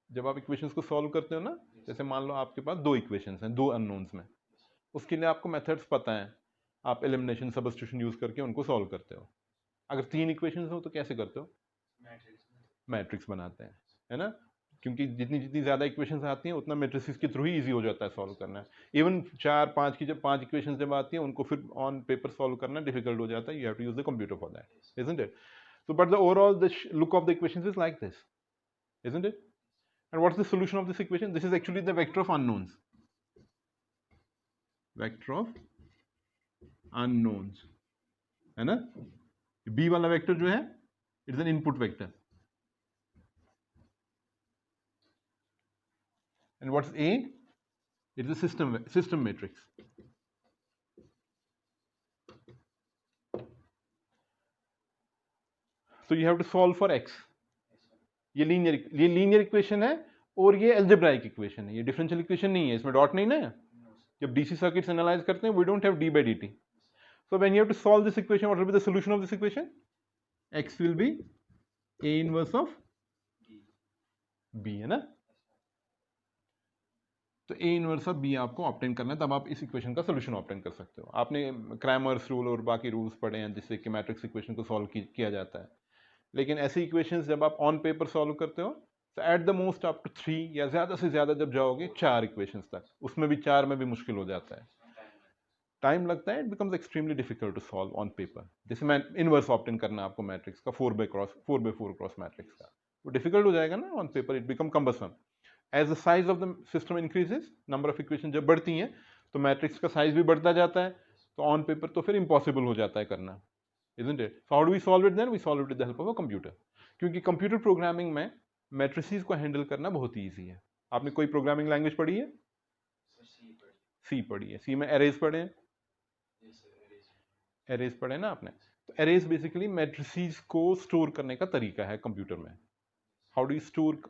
जब आप इक्वेशंस को सॉल्व करते हो ना, जैसे मान लो आपके पास दो इक्वेशंस हैं दो अननोन्स में, उसके लिए आपको मेथड्स पता है, आप एलिमिनेशन सब्स्टिट्यूशन यूज करके उनको सॉल्व करते हो. अगर तीन इक्वेशंस हो तो कैसे करते हो? मैट्रिक्स बनाते हैं, है ना, क्योंकि जितनी जितनी ज़्यादा इक्वेशंस आती हैं उतना मैट्रिसेस के थ्रू ही ईजी हो जाता है सॉल्व करना. इवन चार पाँच की जब पांच इक्वेशंस जब आती हैं उनको फिर ऑन पेपर सॉल्व करना डिफिकल्ट हो जाता है. You have to use the computer for that, isn't it? So but the overall the look of the equations is like this, isn't it? And what's the solution of this equation? This is actually the vector of unknowns. Vector of unknowns, है ना? B वाला vector जो है it's an input vector. And what's A? It's a system matrix. So you have to solve for x. ये linear equation है और ये algebraic equation है, ये डिफरेंशियल इक्वेशन नहीं है, इसमें डॉट नहीं ना है. जब डीसी सर्किट्स एनालाइज करते हैं we don't have D by D T. So when you have to solve this equation, what will be the solution of this equation? x will be a inverse of b, है ना. तो a inverse of b आपको obtain करना है, तब आप इस equation का सॉल्यूशन ऑब्टेन कर सकते हो. आपने क्रैमर्स रूल और बाकी रूल्स पढ़े हैं जिससे कि मैट्रिक्स इक्वेशन को सॉल्व किया जाता है. लेकिन ऐसी इक्वेशंस जब आप ऑन पेपर सॉल्व करते हो तो at the most up to 3 या ज़्यादा से ज़्यादा जब जाओगे 4 इक्वेशंस तक, उसमें भी 4 में भी मुश्किल हो जाता है, टाइम लगता है. It becomes extremely difficult to solve on paper. जैसे मैं इनवर्स ऑप्टेन करना है आपको मैट्रिक्स का 4x4 क्रॉस मैट्रिक्स का, वो डिफिकल्ट हो जाएगा ना on paper. It become cumbersome. As the size of the system increases, number of equation जब बढ़ती हैं तो मैट्रिक्स का साइज भी बढ़ता जाता है, तो ऑन पेपर तो फिर इम्पॉसिबल हो जाता है करना, isn't it? So how do we solve it then? We solve it with the help of a computer. क्योंकि कंप्यूटर प्रोग्रामिंग में मैट्रिसेस को हैंडल करना बहुत ही ईजी है. आपने कोई प्रोग्रामिंग लैंग्वेज पढ़ी है? सी पढ़ी है. सी में एरेज पढ़े हैं? एरेज पढ़े ना आपने. तो एरेज बेसिकली मैट्रिसेस को स्टोर करने का तरीका है कंप्यूटर में. How do you store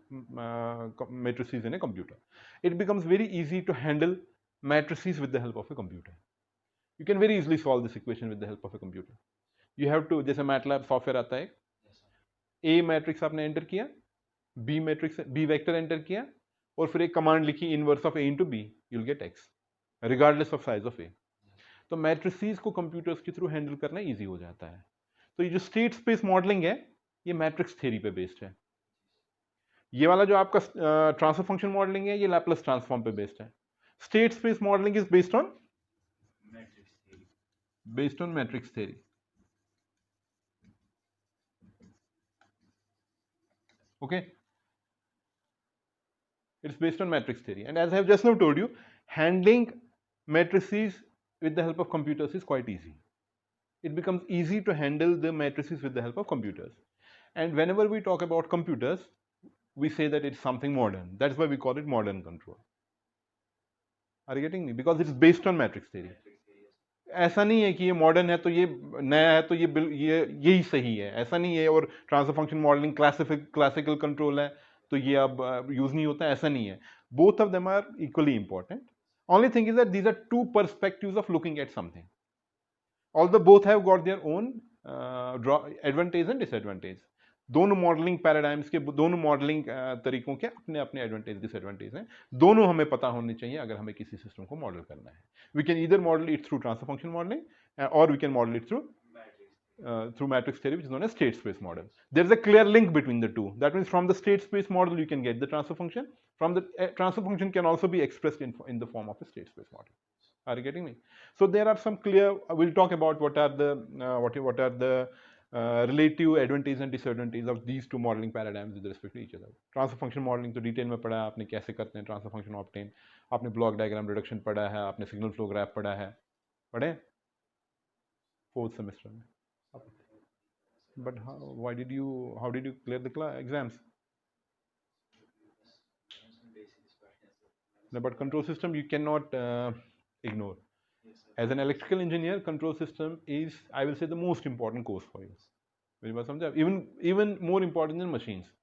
matrices in a computer? It becomes very easy to handle matrices with the help of a computer. You can very easily solve this equation with the help of a computer. You have to, जैसे MATLAB software आता है, A matrix आपने enter किया, B matrix B vector enter किया, और फिर एक command लिखी inverse of A into B, you will get X regardless of size of A. तो मैट्रिसेस को कंप्यूटर्स के थ्रू हैंडल करना इजी हो जाता है. तो ये जो स्टेट स्पेस मॉडलिंग है ये मैट्रिक्स थ्योरी पे बेस्ड है. ये वाला जो आपका ट्रांसफर फंक्शन मॉडलिंग है ये लैपलेस ट्रांसफॉर्म पे बेस्ड है. State space modelling is based on matrix theory. Okay, it's based on matrix theory, and as I have just now told you, handling matrices with the help of computers is quite easy. It becomes easy to handle the matrices with the help of computers, and whenever we talk about computers we say that it's something modern. That's why we call it modern control. Are you getting me? Because it's based on matrix theory. ऐसा नहीं है कि ये modern है तो ये नया है तो ये यही सही है, ऐसा नहीं है. और transfer function modelling classical control है तो ये अब यूज नहीं होता, ऐसा नहीं है. Both of them are equally important. Only thing is that these are two perspectives of looking at something. Although both have got their own advantage and disadvantage. दोनों मॉडलिंग पैराडाइम्स के, दोनों मॉडलिंग तरीकों के अपने अपने एडवांटेज डिसएडवांटेज हैं. दोनों हमें पता होने चाहिए अगर हमें किसी सिस्टम को मॉडल करना है. We can either model it through transfer function modelling और we can model it through matrix theory, which is known as state space model. There is a clear link between the two. That means from the state space model you can get the transfer function. From the transfer function can also be expressed in the form of a state space model. Are you getting me? So there are some clear. We'll talk about what are the relative advantages and disadvantages of these two modeling paradigms with respect to each other. Transfer function modeling तो detail में पढ़ा है आपने, कैसे करते हैं transfer function obtain. आपने block diagram reduction पढ़ा है, आपने सिग्नल फ्लो ग्राफ पढ़ा है, पढ़े 4th सेमेस्टर में. But how did you clear the exams? No, but control system you cannot ignore. As an electrical engineer, control system is, I will say, the most important course for you. मेरी बात समझे? Even more important than machines.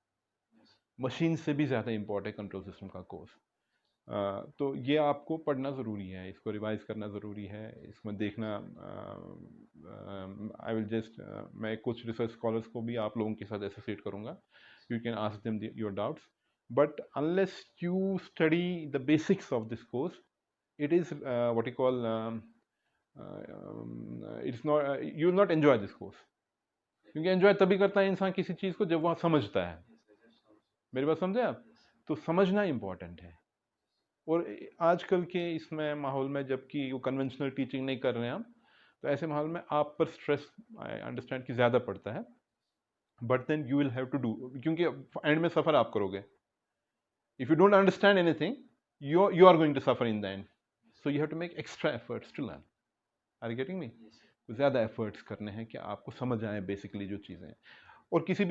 Machines से भी ज़्यादा important है control system का course. तो ये आपको पढ़ना ज़रूरी है, इसको रिवाइज करना ज़रूरी है, इसमें देखना। आई विल जस्ट, मैं कुछ रिसर्च स्कॉलर्स को भी आप लोगों के साथ एसोसिएट करूँगा, you can ask them your doubts, but unless you study the basics of this course, it is what you call it's not you will not enjoy this course, क्योंकि enjoy तभी करता है इंसान किसी चीज़ को जब वह समझता है। मेरी बात समझे आप? तो समझना इंपॉर्टेंट है। और आजकल के इसमें माहौल में, जबकि वो कन्वेंशनल टीचिंग नहीं कर रहे हैं हम, तो ऐसे माहौल में आप पर स्ट्रेस, आई अंडरस्टैंड कि ज़्यादा पड़ता है, but then you will have to do, क्योंकि एंड में सफ़र आप करोगे। If you don't understand anything, you are going to suffer in the end, so you have to make extra efforts to learn. Are you getting me? ज़्यादा efforts करने हैं कि आपको समझ आए बेसिकली जो चीज़ें हैं। और किसी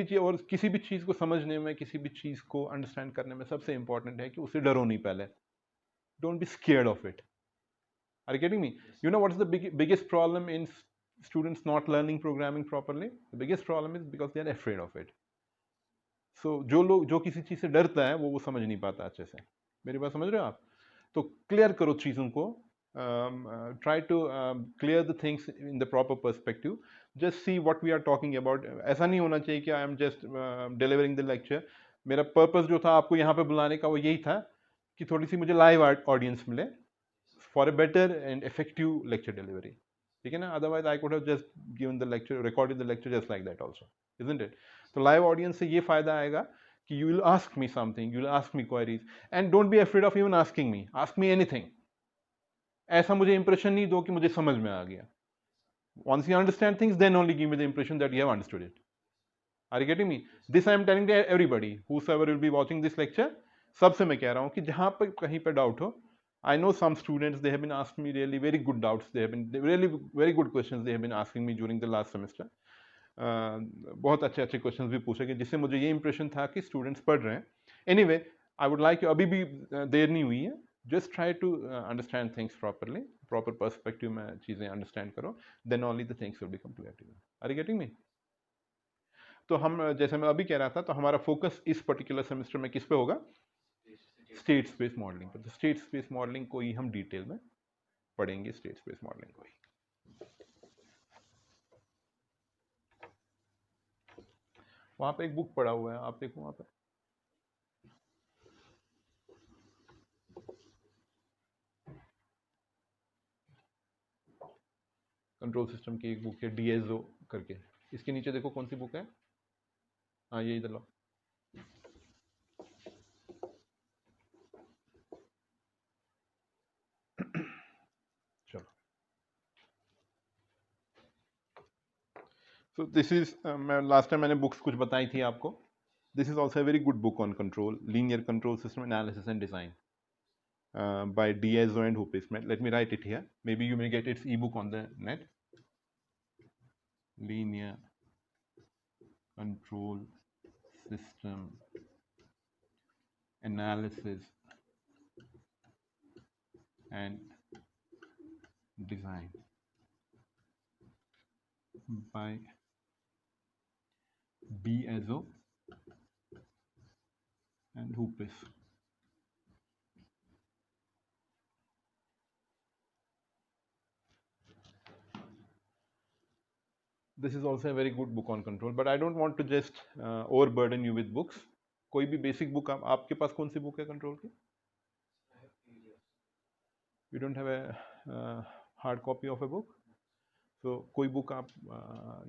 भी चीज़ को समझने में, किसी भी चीज़ को अंडरस्टैंड करने में सबसे इंपॉर्टेंट है कि उसे डरो नहीं पहले। Don't be scared of it. Are you getting me? You know what is the biggest problem in students not learning programming properly? The biggest problem is because they are afraid of it. So जो किसी चीज़ से डरता है वो समझ नहीं पाता अच्छे से। मेरी बात समझ रहे हो आप? तो क्लियर करो चीज़ों को, try to clear the things in the proper perspective. Just see what we are talking about. ऐसा नहीं होना चाहिए कि I am just delivering the lecture. मेरा पर्पस जो था आपको यहाँ पे बुलाने का वो यही था कि थोड़ी सी मुझे लाइव ऑडियंस मिले for a better and effective lecture delivery. ठीक है ना? Otherwise I could have just given the lecture, recorded the lecture just like that also, isn't it? तो लाइव ऑडियंस से ये फायदा आएगा कि you will ask me something, you will ask me queries, and don't be afraid of even asking me. Ask me anything. ऐसा मुझे impression नहीं दो कि मुझे समझ में आ गया। Once you understand things, then only give me the impression that you have understood it. Are you getting me? This I am telling to everybody, whosoever will be watching this lecture. सबसे मैं कह रहा हूँ कि जहाँ पर कहीं पर डाउट हो, I know some students, they have been asking me really very good doubts. They have been really very good questions they have been asking me during the last semester. बहुत अच्छे अच्छे क्वेश्चंस भी पूछे गए, जिससे मुझे ये इंप्रेशन था कि स्टूडेंट्स पढ़ रहे हैं। एनीवे, आई वुड लाइक, अभी भी देर नहीं हुई है, just try to understand things properly, proper perspective में चीज़ें अंडरस्टैंड करो, then only the things will become clear to you. Are you getting me? तो हम, जैसे मैं अभी कह रहा था, तो हमारा फोकस इस पर्टिकुलर सेमेस्टर में किस पे होगा? स्टेट स्पेस मॉडलिंग पर। तो स्टेट स्पेस मॉडलिंग को ही हम डिटेल में पढ़ेंगे, स्टेट स्पेस मॉडलिंग को ही। वहाँ पे एक बुक पड़ा हुआ है, आप देखो वहाँ पे, कंट्रोल सिस्टम की एक बुक है, डीएसओ करके। इसके नीचे देखो कौन सी बुक है। हाँ, ये इधर लो। चलो, सो दिस इज, मैं लास्ट टाइम मैंने बुक्स कुछ बताई थी आपको। This is also very good book on control, linear control system analysis and design, by DSO and Hupis. Let me write it here. Maybe you may get its ebook on the net. Linear control system analysis and design by DSO and Hupis. This is also a very good book on control, but I don't want to just overburden you with books. कोई भी basic book आपके पास कौन सी book है control की? You don't have a hard copy of a book? So कोई book आप,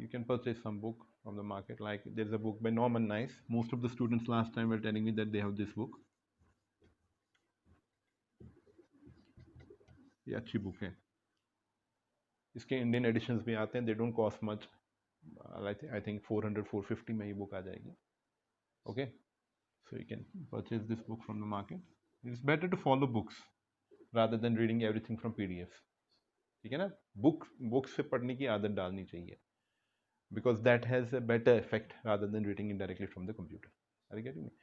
you can purchase some book from the market. Like there's a book by Norman Nice. Most of the students last time were telling me that they have this book. ये अच्छी book है। इसके Indian editions भी आते हैं, they don't cost much. I think 400-450 में ये book आ जाएगी। Okay, so you can purchase this book from the market. It's better to follow books rather than reading everything from PDFs. ठीक है ना? बुक्स से पढ़ने की आदत डालनी चाहिए, because that has a better effect rather than reading it directly from the computer. Are you getting me?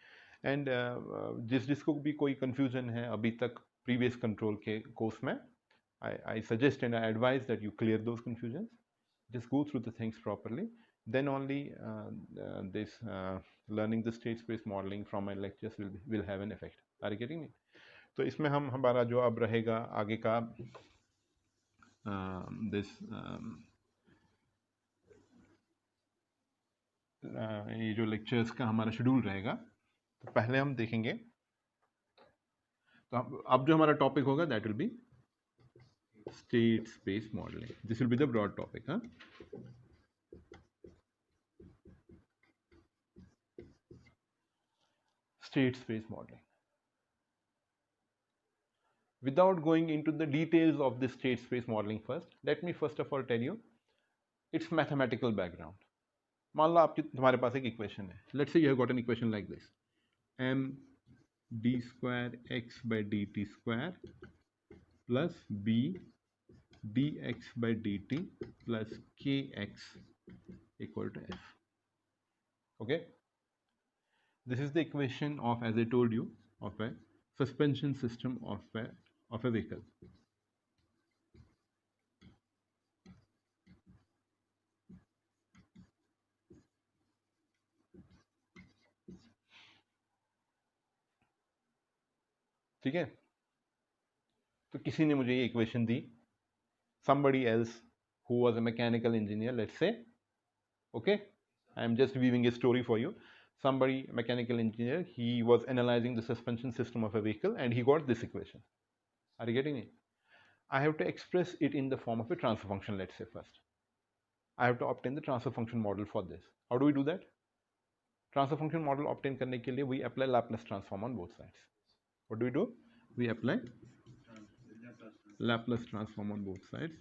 And जिसको भी कोई confusion है अभी तक previous control के course में, I suggest and I advise that you clear those confusions. Just go through the things properly. Then only this learning the state space modeling from my lectures will have an effect. Are you getting me? तो इसमें हमारा जो अब रहेगा आगे का ये जो लेक्चर्स का हमारा शेड्यूल रहेगा, तो पहले हम देखेंगे, तो अब जो हमारा टॉपिक होगा that will be state space modelling. This will be the broad topic. State space modeling. Without going into the details of the state space modeling first, let me first of all tell you its mathematical background. मान लो आपकी तुम्हारे पास एक equation है. Let's say you have got an equation like this: m d square x by dt square plus b dx by dt plus kx equal to f. Okay, this is the equation of, as I told you, of a suspension system of a vehicle. ठीक है, तो किसी ने मुझे ये equation the, somebody else who was a mechanical engineer, let's say, okay, I am just weaving a story for you. Somebody, mechanical engineer, he was analyzing the suspension system of a vehicle and he got this equation. Are you getting it? I have to express it in the form of a transfer function. Let's say first I have to obtain the transfer function model for this. How do we do that? Transfer function model obtain करने के लिए we apply Laplace transform on both sides. What do we do? We apply Laplace transform on both sides.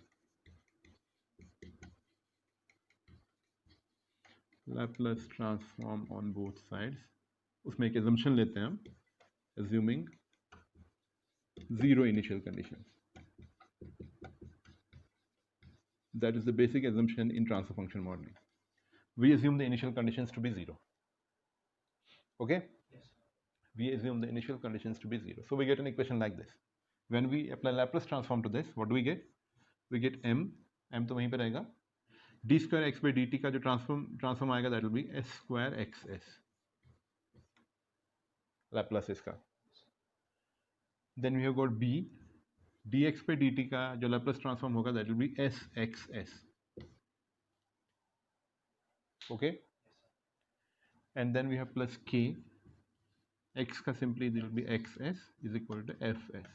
Laplace transform on both sides. उसमें एक assumption लेते हैं हम, assuming zero initial conditions. That is the basic assumption in transfer function modeling. We assume the initial conditions to be zero. Okay? Yes. We assume the initial conditions to be zero. So we get an equation like this. When we apply Laplace transform to this, what do we get? We get m तो वहीं पे रहेगा, d square x by dt का जो transform आएगा that will be s square xs. Laplace इसका. Then we have got b dx by dt का जो Laplace transform होगा that will be s xs. Okay? And then we have plus k. X का simply it will be xs is equal to fs.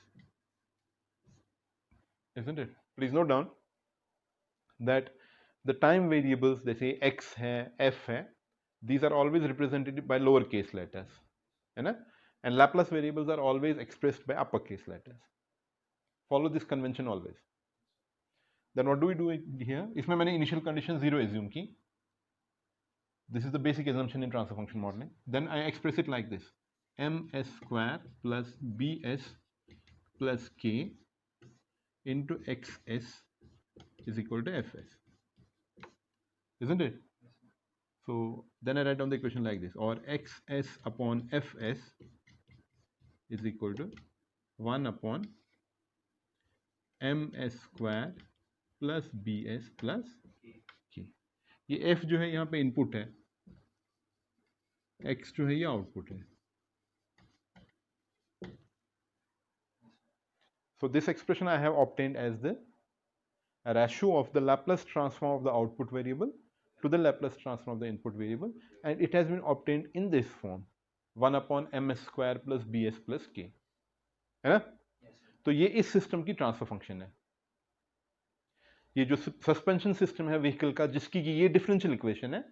Isn't it? Please note down that the time variables, they say x है, f है, these are always represented by lowercase letters, है ना? And Laplace variables are always expressed by uppercase letters. Follow this convention always. Then what do we do here? इसमें मैंने initial condition 0 assume की. This is the basic assumption in transfer function modeling. Then I express it like this: ms square plus bs plus k into xs is equal to fs. Isn't it? So then I write down the equation like this, or xs upon fs is equal to 1 upon ms square plus bs plus k. ये f जो है यहाँ पे input है, x जो है ये output है. So this expression I have obtained as the ratio of the Laplace transform of the output variable to the Laplace transform of the input variable, and it has been obtained in this form: 1 upon ms square plus bs plus k. है ना? तो ये इस system की transfer function है. ये जो suspension system है व्हीकल का, जिसकी ये डिफरेंशियल इक्वेशन है,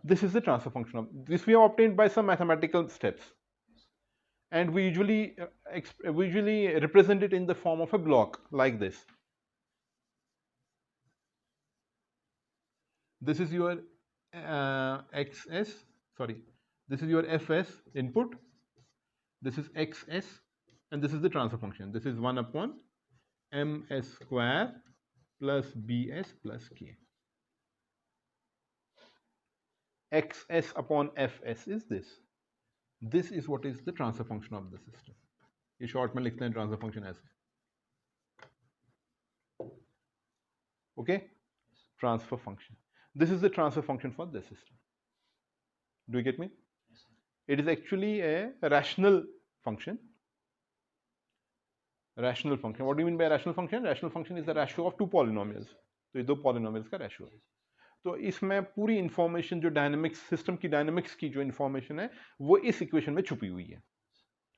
this is the transfer function of this. We have obtained by some mathematical steps, and we usually represent it in the form of a block like this. This is your xs, sorry, this is your fs input, this is xs, and this is the transfer function. This is 1 upon ms square plus bs plus k. xs upon fs is this. This is what is the transfer function of the system. ये short में लिखते हैं transfer function ऐसे. Okay? Transfer function. This is the transfer function for this system. Do you get me? Yes, sir. It is actually a rational function. Rational function. What do you mean by rational function? Rational function is the ratio of two polynomials. तो ये दो polynomials का ratio है. तो इसमें पूरी information जो dynamics system की डायनेमिक्स की जो इंफॉर्मेशन है वो इस इक्वेशन में छुपी हुई है.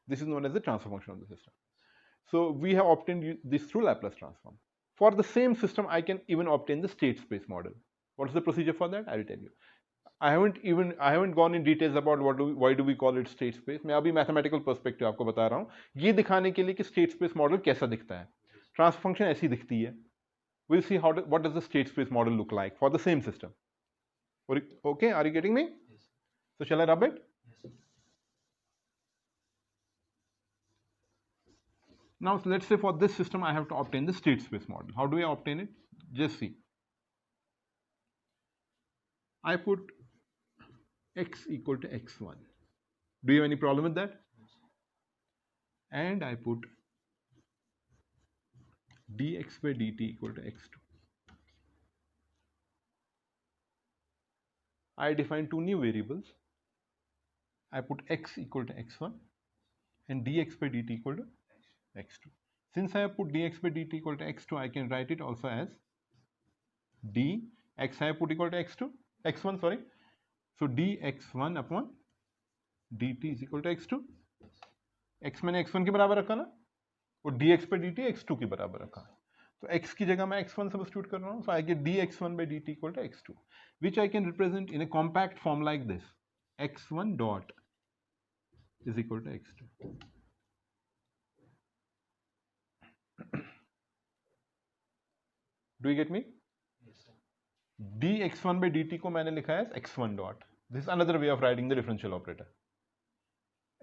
This is known as the transfer function of the system. So we have obtained this through Laplace transform. For the same system I can even obtain the state space model. What is the procedure for that? I will tell you. I haven't gone in details about why do we call it state space. मैं अभी mathematical perspective आपको बता रहा हूँ ये दिखाने के लिए कि स्टेट स्पेस मॉडल कैसा दिखता है. ट्रांसफर फंक्शन ऐसी दिखती है. We'll see what does the state space model look like for the same system. Okay, are you getting me? Yes. So shall I rub it? Yes. Now let's say for this system I have to obtain the state space model. How do I obtain it? Just see. I put x equal to x1. Do you have any problem with that? And I put dx by dt equal to x2. I define two new variables. I put x equal to x1 and dx by dt equal to x2. Since I have put dx by dt equal to x2, I can write it also as dx I have put equal to x2, x1 sorry. So dx1 upon dt is equal to x2. x मैंने x1 के बराबर रखा ना और dx by dt x2 के बराबर रखा. तो x की जगह मैं x1 सब्स्टिट्यूट कर रहा हूँ. So I get dx1 by dt equal to x2, which I can represent in a compact form like this: x1 dot is equal to x2. Do you get me? Yes, sir. dx1 by dt को मैंने लिखा है x1 dot. This is another way of writing the differential operator.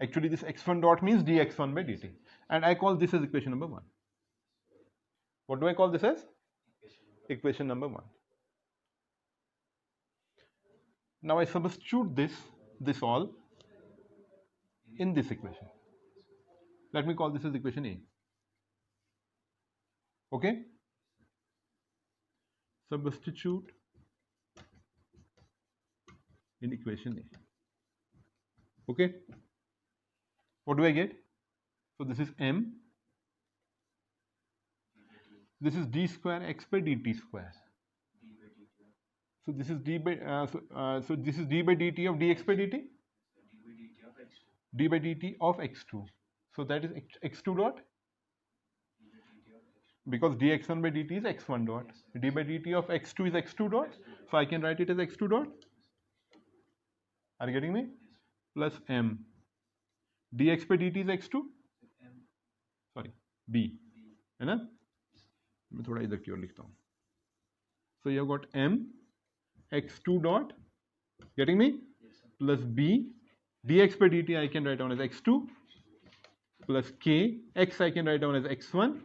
Actually, this x1 dot means dx1 by dt, and I call this as equation number 1. What do I call this as? Equation number 1. Now I substitute this all in this equation. Let me call this as equation A. Okay? Substitute in equation A. Okay? What do I get? So this is m. This is d square x by dt square. So this is d by so this is d by dt of dx by dt. D by dt of x2. So that is x2 dot. Because dx1 by dt is x1 dot. D by dt of x2 is x2 dot. So I can write it as x2 dot. Are you getting me? Plus m. dx by dt is x2. Sorry, b. है ना? मैं थोड़ा इधर की ओर लिखता हूँ. So you have got m x2 dot. Getting me? Plus b. dx by dt I can write down as x2 plus k. X I can write down as x1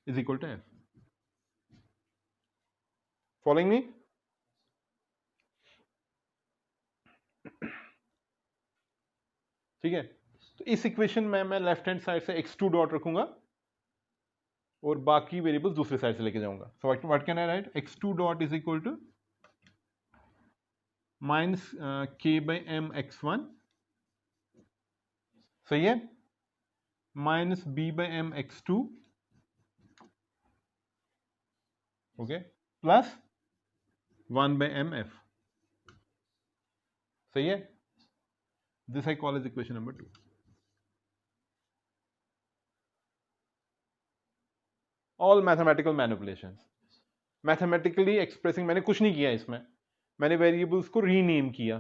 is equal to f. Following me? ठीक है. तो इस equation में मैं left hand side से x2 dot रखूंगा और बाकी वेरिएबल्स दूसरे साइड से लेके जाऊंगा. So what can I write? x2 dot is equal to minus k by m x1. सही है. Minus b by m x2. Okay. Plus 1 by m f. सही है. This I call as equation number 2. All mathematical manipulations. Mathematically expressing, मैंने कुछ नहीं किया इसमें. मैंने वेरिएबल्स को रीनेम किया.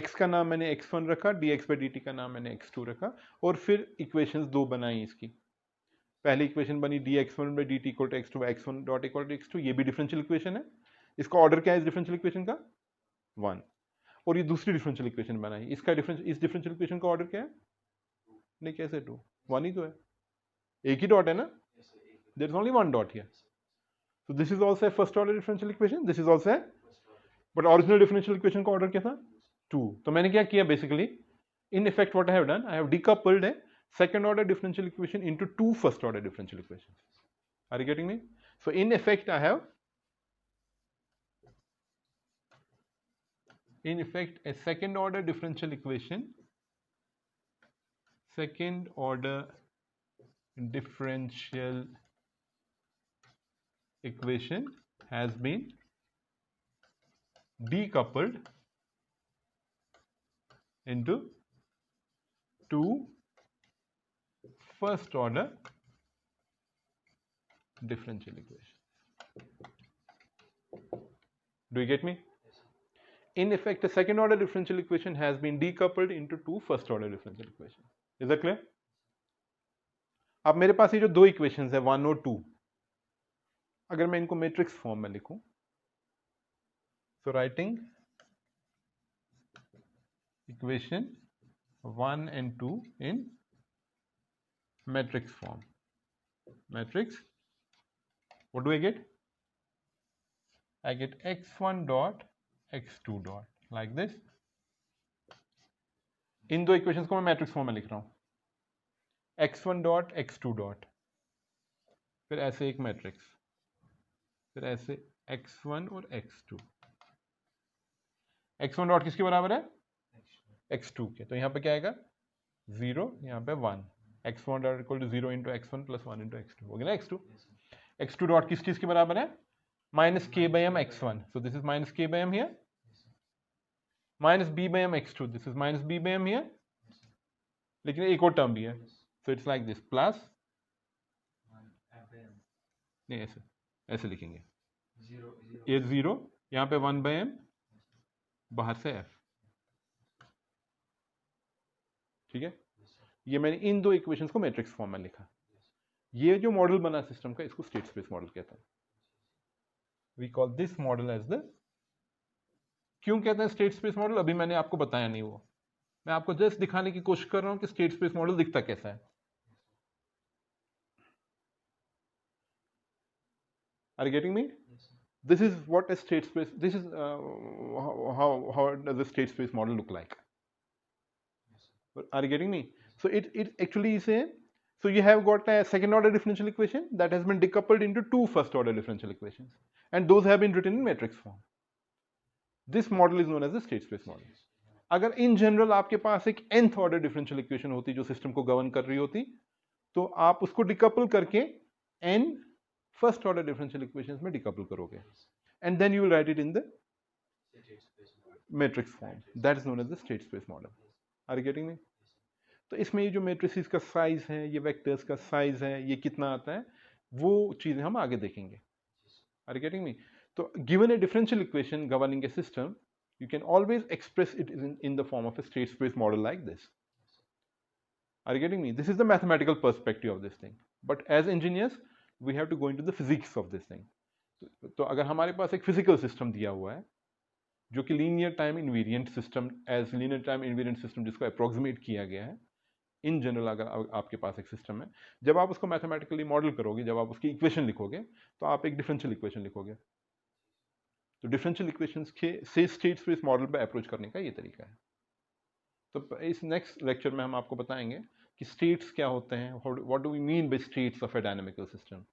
x का नाम मैंने x1 रखा, dx by dt का नाम मैंने x2 रखा और फिर इक्वेशंस दो बनाई इसकी. पहली इक्वेशन बनी dx1 by dt equal to x2 x1 dot equal to x2. ये भी डिफरेंशियल इक्वेशन है. इसका ऑर्डर क्या है इस डिफरेंशियल इक्वेशन का? 1. और ये दूसरी डिफरेंशियल इक्वेशन बनाई. इसका इस डिफरेंशियल इक्वेशन का ऑर्डर क्या है? नहीं, कैसे 2? 1 ही तो है. एक ही डॉट है ना. There is only one dot here. So this is also a first order differential equation. This is also a, but original differential equation का order क्या था? 2. तो मैंने क्या किया basically? In effect what I have done, I have decoupled a second order differential equation into two first order differential equations. Are you getting me? So in effect I have a second order differential equation. Second order differential equation has been decoupled into two first order differential equations. Do you get me? In effect, a second order differential equation has been decoupled into two first order differential equations. Is that clear? अब मेरे पास ये जो दो equations है 1 और 2, अगर मैं इनको मैट्रिक्स फॉर्म में लिखूं, so writing equation 1 and 2 in matrix form. Matrix, what do I get? I get x1 dot x2 dot like this. इन दो इक्वेशंस को मैं मैट्रिक्स फॉर्म में लिख रहा हूं, x1 डॉट x2 डॉट, फिर ऐसे एक मैट्रिक्स, फिर ऐसे x1 और x2. x1 डॉट किसके बराबर है? x2 के. तो यहां पे क्या आएगा? 0, यहां पे 1. x1 dot equal to 0 into x1 plus 1 into x2 हो गया ना x2. x2 डॉट किस चीज के बराबर है? Minus k by m x1. So this is minus k by m here. Minus b by m x2. This is minus b by m here. लेकिन एक और टर्म भी है. So it's like this plus. नहीं ऐसे ऐसे लिखेंगे. ये 0, यहाँ पे 1 by m, बाहर से f. ठीक है? ये मैंने इन दो इक्वेशंस को मैट्रिक्स फॉर्म में लिखा. ये जो मॉडल बना सिस्टम का, इसको स्टेट स्पेस मॉडल कहते हैं. We call this model as the, क्यों कहते हैं स्टेट स्पेस मॉडल? अभी मैंने आपको बताया नहीं, वो मैं आपको जस्ट दिखाने की कोशिश कर रहा हूं कि स्टेट स्पेस मॉडल दिखता कैसा है. Are you getting me? This is what a state space, this is how does the state space model look like? Are you getting me? So it actually is a, so you have got a second order differential equation that has been decoupled into two first order differential equations, and those have been written in matrix form. This model is known as the state space model. अगर in general आपके पास एक nth order differential equation होती जो system को govern कर रही होती, तो आप उसको decouple करके n first order differential equations में decouple करोगे, and then you will write it in the matrix form. That is known as the state space model. Are you getting me? तो इसमें ये जो मेट्रिसेस का साइज है, ये वेक्टर्स का साइज है, ये कितना आता है, वो चीजें हम आगे देखेंगे. Are you getting me? So given a differential equation governing a system, you can always express it in the form of a state space model like this. Are you getting me? This is the mathematical perspective of this thing. But as engineers, we have to go into the physics of this thing. तो अगर हमारे पास एक physical system दिया हुआ है जो कि linear time invariant system, as linear time invariant system जिसको अप्रोक्सीमेट किया गया है, इन जनरल अगर आपके पास एक सिस्टम है, जब आप उसको मैथमेटिकली मॉडल करोगे, जब आप उसकी इक्वेशन लिखोगे, तो आप एक डिफरेंशियल इक्वेशन लिखोगे. तो डिफरेंशियल इक्वेशंस के से स्टेट स्पेस मॉडल पे अप्रोच करने का ये तरीका है. तो इस नेक्स्ट लेक्चर में हम आपको बताएंगे कि स्टेट्स क्या होते हैं, what do we mean by states of a dynamical system,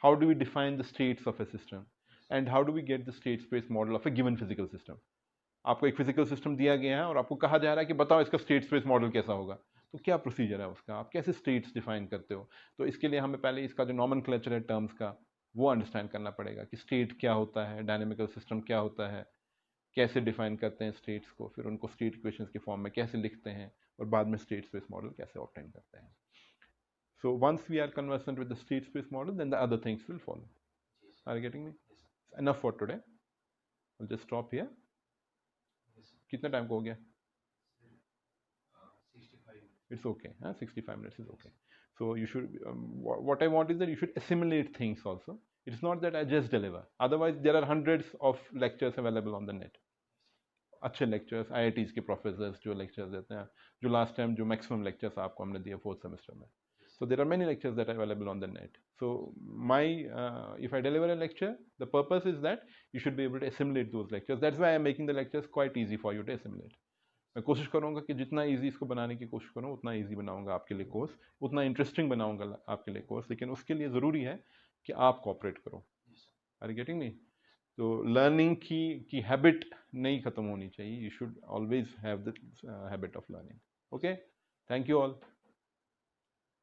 how do we define the states of a system, and how do we get the state space model of a given physical system. आपको एक physical system दिया गया है और आपको कहा जा रहा है कि बताओ इसका स्टेट स्पेस मॉडल कैसा होगा, तो क्या प्रोसीजर है उसका, आप कैसे स्टेट्स डिफाइन करते हो. तो इसके लिए हमें पहले इसका जो नॉमेनक्लेचर है टर्म्स का, वो अंडरस्टैंड करना पड़ेगा कि स्टेट क्या होता है, डायनेमिकल सिस्टम क्या होता है, कैसे डिफाइन करते हैं स्टेट्स को, फिर उनको स्टेट इक्वेशंस के फॉर्म में कैसे लिखते हैं, और बाद में स्टेट स्पेस मॉडल कैसे ऑब्टेन करते हैं. So once we are conversant with the state space model, then the other things will follow. Are you getting me? Enough for today. I'll just stop here. कितना time को हो गया? 65. It's okay. 65 minutes is okay. So you should, what I want is that you should assimilate things also. It's not that I just deliver. Otherwise, there are hundreds of lectures available on the net. अच्छे lectures, IITs के professors जो lectures देते हैं, जो last time जो maximum lectures आपको हमने दिए 4th semester में. So there are many lectures that are available on the net. So if I deliver a lecture, the purpose is that you should be able to assimilate those lectures. That's why I am making the lectures quite easy for you to assimilate. मैं कोशिश करूँगा कि जितना easy इसको बनाने की कोशिश करूँ, उतना easy बनाऊँगा आपके लिए कोर्स, उतना interesting बनाऊँगा आपके लिए कोर्स. लेकिन उसके लिए ज़रूरी है कि आप कॉपरेट करो. Are you getting me? तो लर्निंग की हैबिट नहीं ख़त्म होनी चाहिए. You should always have the habit of learning. Okay? Thank you all.